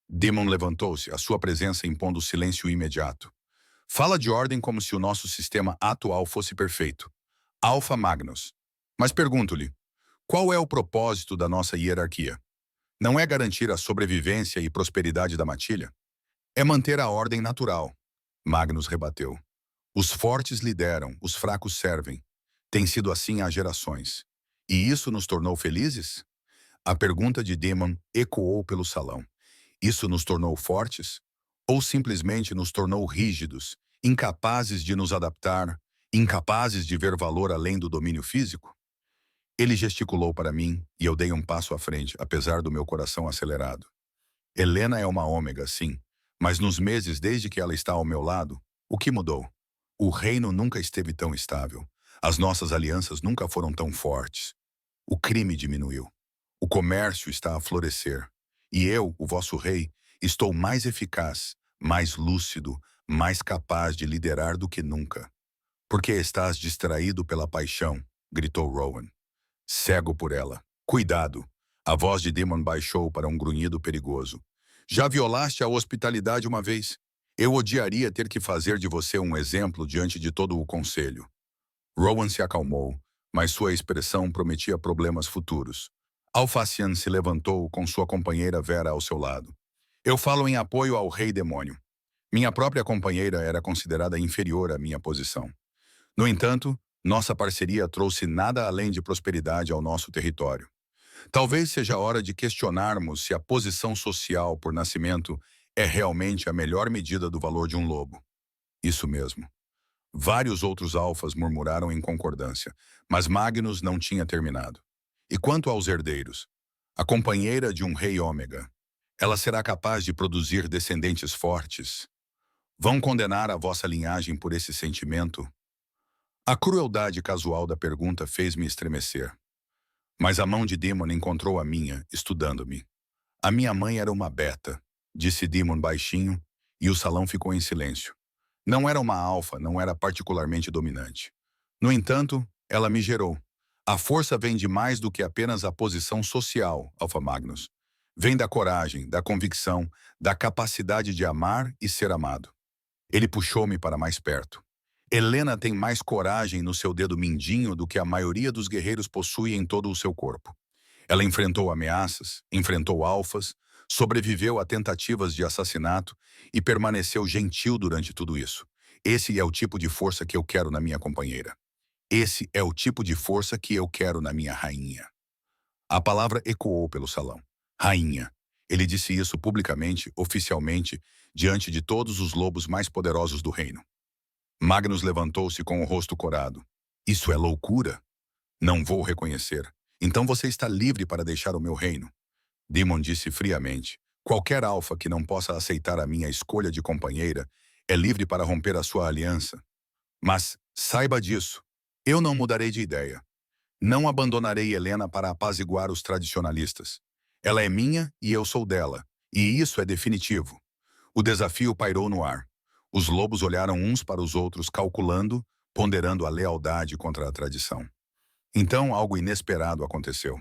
Daemon levantou-se, a sua presença impondo silêncio imediato. Fala de ordem como se o nosso sistema atual fosse perfeito. Alpha Magnus. Mas pergunto-lhe, qual é o propósito da nossa hierarquia? Não é garantir a sobrevivência e prosperidade da matilha? É manter a ordem natural. Magnus rebateu. Os fortes lideram, os fracos servem. Tem sido assim há gerações. E isso nos tornou felizes? A pergunta de Daemon ecoou pelo salão. Isso nos tornou fortes? Ou simplesmente nos tornou rígidos, incapazes de nos adaptar, incapazes de ver valor além do domínio físico? Ele gesticulou para mim e eu dei um passo à frente, apesar do meu coração acelerado. Helena é uma ômega, sim, mas nos meses desde que ela está ao meu lado, o que mudou? O reino nunca esteve tão estável. As nossas alianças nunca foram tão fortes. O crime diminuiu. O comércio está a florescer. E eu, o vosso rei, estou mais eficaz, mais lúcido, mais capaz de liderar do que nunca. Porque estás distraído pela paixão, gritou Rowan. Cego por ela. Cuidado! A voz de Daemon baixou para um grunhido perigoso. Já violaste a hospitalidade uma vez? Eu odiaria ter que fazer de você um exemplo diante de todo o conselho. Rowan se acalmou, mas sua expressão prometia problemas futuros. Alfacian se levantou com sua companheira Vera ao seu lado. Eu falo em apoio ao rei demônio. Minha própria companheira era considerada inferior à minha posição. No entanto, Nossa parceria trouxe nada além de prosperidade ao nosso território. Talvez seja a hora de questionarmos se a posição social por nascimento é realmente a melhor medida do valor de um lobo. Isso mesmo. Vários outros alfas murmuraram em concordância, mas Magnus não tinha terminado. E quanto aos herdeiros? A companheira de um rei ômega. Ela será capaz de produzir descendentes fortes? Vão condenar a vossa linhagem por esse sentimento? A crueldade casual da pergunta fez-me estremecer. Mas a mão de Demon encontrou a minha, estudando-me. A minha mãe era uma beta, disse Demon baixinho, e o salão ficou em silêncio. Não era uma alfa, não era particularmente dominante. No entanto, ela me gerou. A força vem de mais do que apenas a posição social, Alfa Magnus. Vem da coragem, da convicção, da capacidade de amar e ser amado. Ele puxou-me para mais perto. Helena tem mais coragem no seu dedo mindinho do que a maioria dos guerreiros possui em todo o seu corpo. Ela enfrentou ameaças, enfrentou alfas, sobreviveu a tentativas de assassinato e permaneceu gentil durante tudo isso. Esse é o tipo de força que eu quero na minha companheira. Esse é o tipo de força que eu quero na minha rainha. A palavra ecoou pelo salão. Rainha. Ele disse isso publicamente, oficialmente, diante de todos os lobos mais poderosos do reino. Magnus levantou-se com o rosto corado. Isso é loucura? Não vou reconhecer. Então você está livre para deixar o meu reino. Demon disse friamente. Qualquer alfa que não possa aceitar a minha escolha de companheira é livre para romper a sua aliança. Mas, saiba disso, eu não mudarei de ideia. Não abandonarei Helena para apaziguar os tradicionalistas. Ela é minha e eu sou dela, e isso é definitivo. O desafio pairou no ar. Os lobos olharam uns para os outros, calculando, ponderando a lealdade contra a tradição. Então, algo inesperado aconteceu.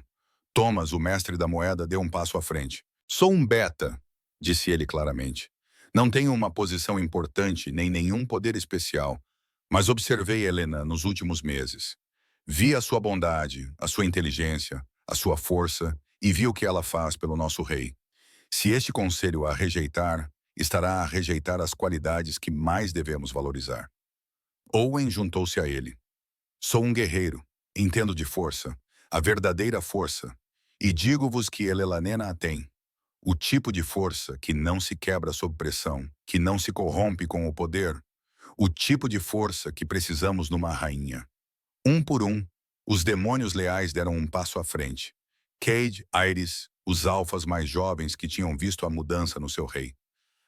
Thomas, o mestre da moeda, deu um passo à frente. Sou um beta, disse ele claramente. Não tenho uma posição importante nem nenhum poder especial, mas observei Helena nos últimos meses. Vi a sua bondade, a sua inteligência, a sua força e vi o que ela faz pelo nosso rei. Se este conselho a rejeitar, estará a rejeitar as qualidades que mais devemos valorizar. Owen juntou-se a ele. Sou um guerreiro, entendo de força, a verdadeira força, e digo-vos que Elelanena a tem. O tipo de força que não se quebra sob pressão, que não se corrompe com o poder. O tipo de força que precisamos numa rainha. Um por um, os demônios leais deram um passo à frente. Cade, Iris, os alfas mais jovens que tinham visto a mudança no seu rei.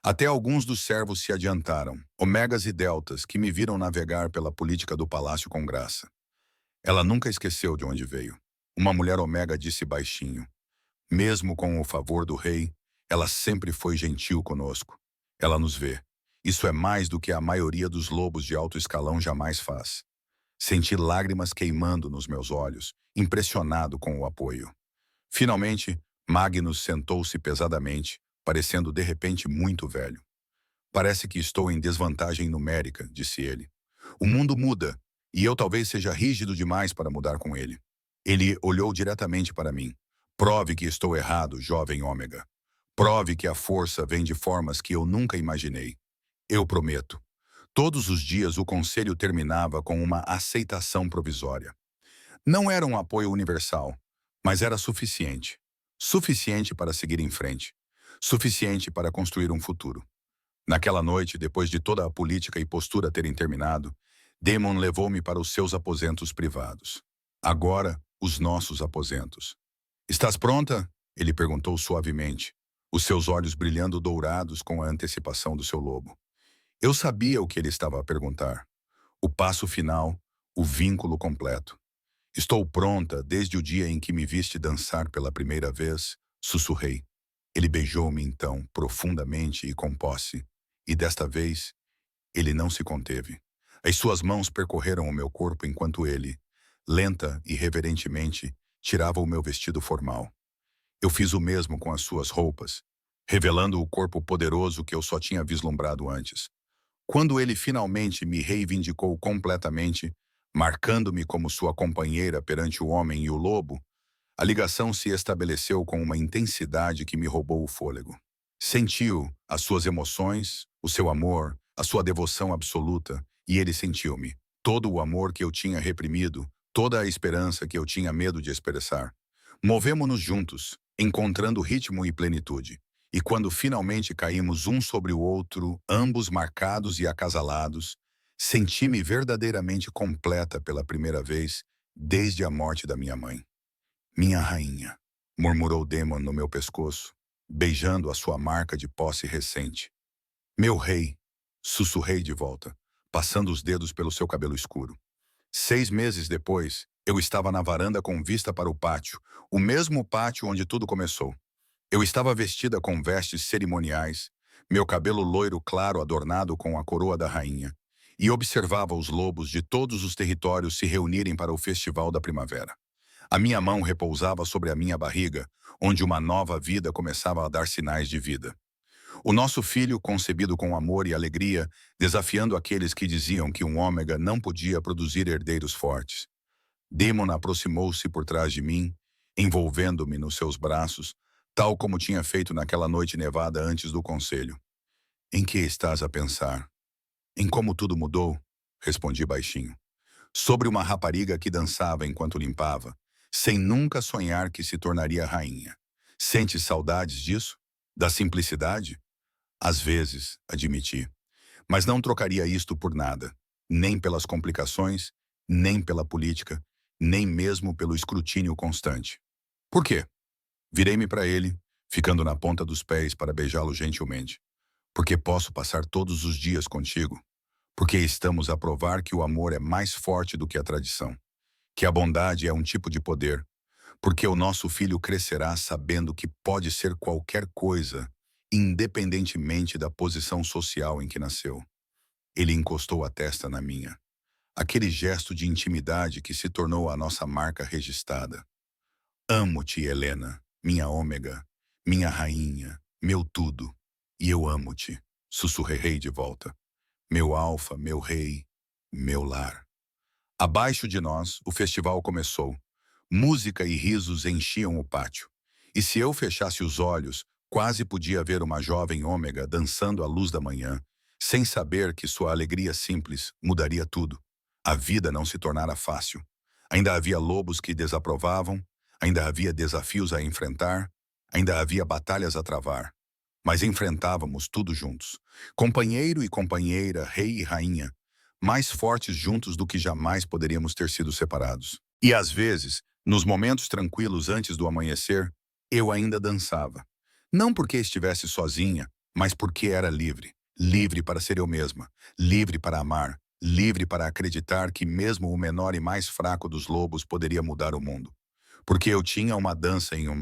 Até alguns dos servos se adiantaram, omegas e deltas, que me viram navegar pela política do palácio com graça. Ela nunca esqueceu de onde veio. Uma mulher omega disse baixinho. Mesmo com o favor do rei, ela sempre foi gentil conosco. Ela nos vê. Isso é mais do que a maioria dos lobos de alto escalão jamais faz. Senti lágrimas queimando nos meus olhos, impressionado com o apoio. Finalmente, Magnus sentou-se pesadamente, parecendo de repente muito velho. Parece que estou em desvantagem numérica, disse ele. O mundo muda, e eu talvez seja rígido demais para mudar com ele. Ele olhou diretamente para mim. Prove que estou errado, jovem ômega. Prove que a força vem de formas que eu nunca imaginei. Eu prometo. Todos os dias o conselho terminava com uma aceitação provisória. Não era um apoio universal, mas era suficiente. Suficiente para seguir em frente. Suficiente para construir um futuro. Naquela noite, depois de toda a política e postura terem terminado, Demon levou-me para os seus aposentos privados. Agora, os nossos aposentos. Estás pronta? Ele perguntou suavemente, os seus olhos brilhando dourados com a antecipação do seu lobo. Eu sabia o que ele estava a perguntar. O passo final, o vínculo completo. Estou pronta desde o dia em que me viste dançar pela primeira vez, sussurrei. Ele beijou-me então, profundamente e com posse. E desta vez, ele não se conteve. As suas mãos percorreram o meu corpo enquanto ele, lenta e reverentemente, tirava o meu vestido formal. Eu fiz o mesmo com as suas roupas, revelando o corpo poderoso que eu só tinha vislumbrado antes. Quando ele finalmente me reivindicou completamente, marcando-me como sua companheira perante o homem e o lobo, a ligação se estabeleceu com uma intensidade que me roubou o fôlego. Sentiu as suas emoções, o seu amor, a sua devoção absoluta, e ele sentiu-me. todo o amor que eu tinha reprimido, toda a esperança que eu tinha medo de expressar. Movemo-nos juntos, encontrando ritmo e plenitude. E quando finalmente caímos um sobre o outro, ambos marcados e acasalados, senti-me verdadeiramente completa pela primeira vez desde a morte da minha mãe. Minha rainha, murmurou Damon no meu pescoço, beijando a sua marca de posse recente. Meu rei, sussurrei de volta, passando os dedos pelo seu cabelo escuro. 6 meses depois, eu estava na varanda com vista para o pátio, o mesmo pátio onde tudo começou. Eu estava vestida com vestes cerimoniais, meu cabelo loiro claro adornado com a coroa da rainha, e observava os lobos de todos os territórios se reunirem para o festival da primavera. A minha mão repousava sobre a minha barriga, onde uma nova vida começava a dar sinais de vida. O nosso filho, concebido com amor e alegria, desafiando aqueles que diziam que um ômega não podia produzir herdeiros fortes. Damon aproximou-se por trás de mim, envolvendo-me nos seus braços, tal como tinha feito naquela noite nevada antes do conselho. Em que estás a pensar? Em como tudo mudou? Respondi baixinho. Sobre uma rapariga que dançava enquanto limpava, sem nunca sonhar que se tornaria rainha. Sentes saudades disso? Da simplicidade? Às vezes, admiti. Mas não trocaria isto por nada. Nem pelas complicações, nem pela política, nem mesmo pelo escrutínio constante. Por quê? Virei-me para ele, ficando na ponta dos pés para beijá-lo gentilmente. Porque posso passar todos os dias contigo. Porque estamos a provar que o amor é mais forte do que a tradição. Que a bondade é um tipo de poder. Porque o nosso filho crescerá sabendo que pode ser qualquer coisa, independentemente da posição social em que nasceu. Ele encostou a testa na minha. Aquele gesto de intimidade que se tornou a nossa marca registrada. Amo-te, Helena, minha ômega, minha rainha, meu tudo. E eu amo-te, sussurrei de volta. Meu alfa, meu rei, meu lar. Abaixo de nós, o festival começou. Música e risos enchiam o pátio. E se eu fechasse os olhos, quase podia ver uma jovem ômega dançando à luz da manhã, sem saber que sua alegria simples mudaria tudo. A vida não se tornara fácil. Ainda havia lobos que desaprovavam, ainda havia desafios a enfrentar, ainda havia batalhas a travar. Mas enfrentávamos tudo juntos. Companheiro e companheira, rei e rainha, mais fortes juntos do que jamais poderíamos ter sido separados. E às vezes, nos momentos tranquilos antes do amanhecer, eu ainda dançava. Não porque estivesse sozinha, mas porque era livre. Livre para ser eu mesma, livre para amar, livre para acreditar que mesmo o menor e mais fraco dos lobos poderia mudar o mundo. Porque eu tinha uma dança em um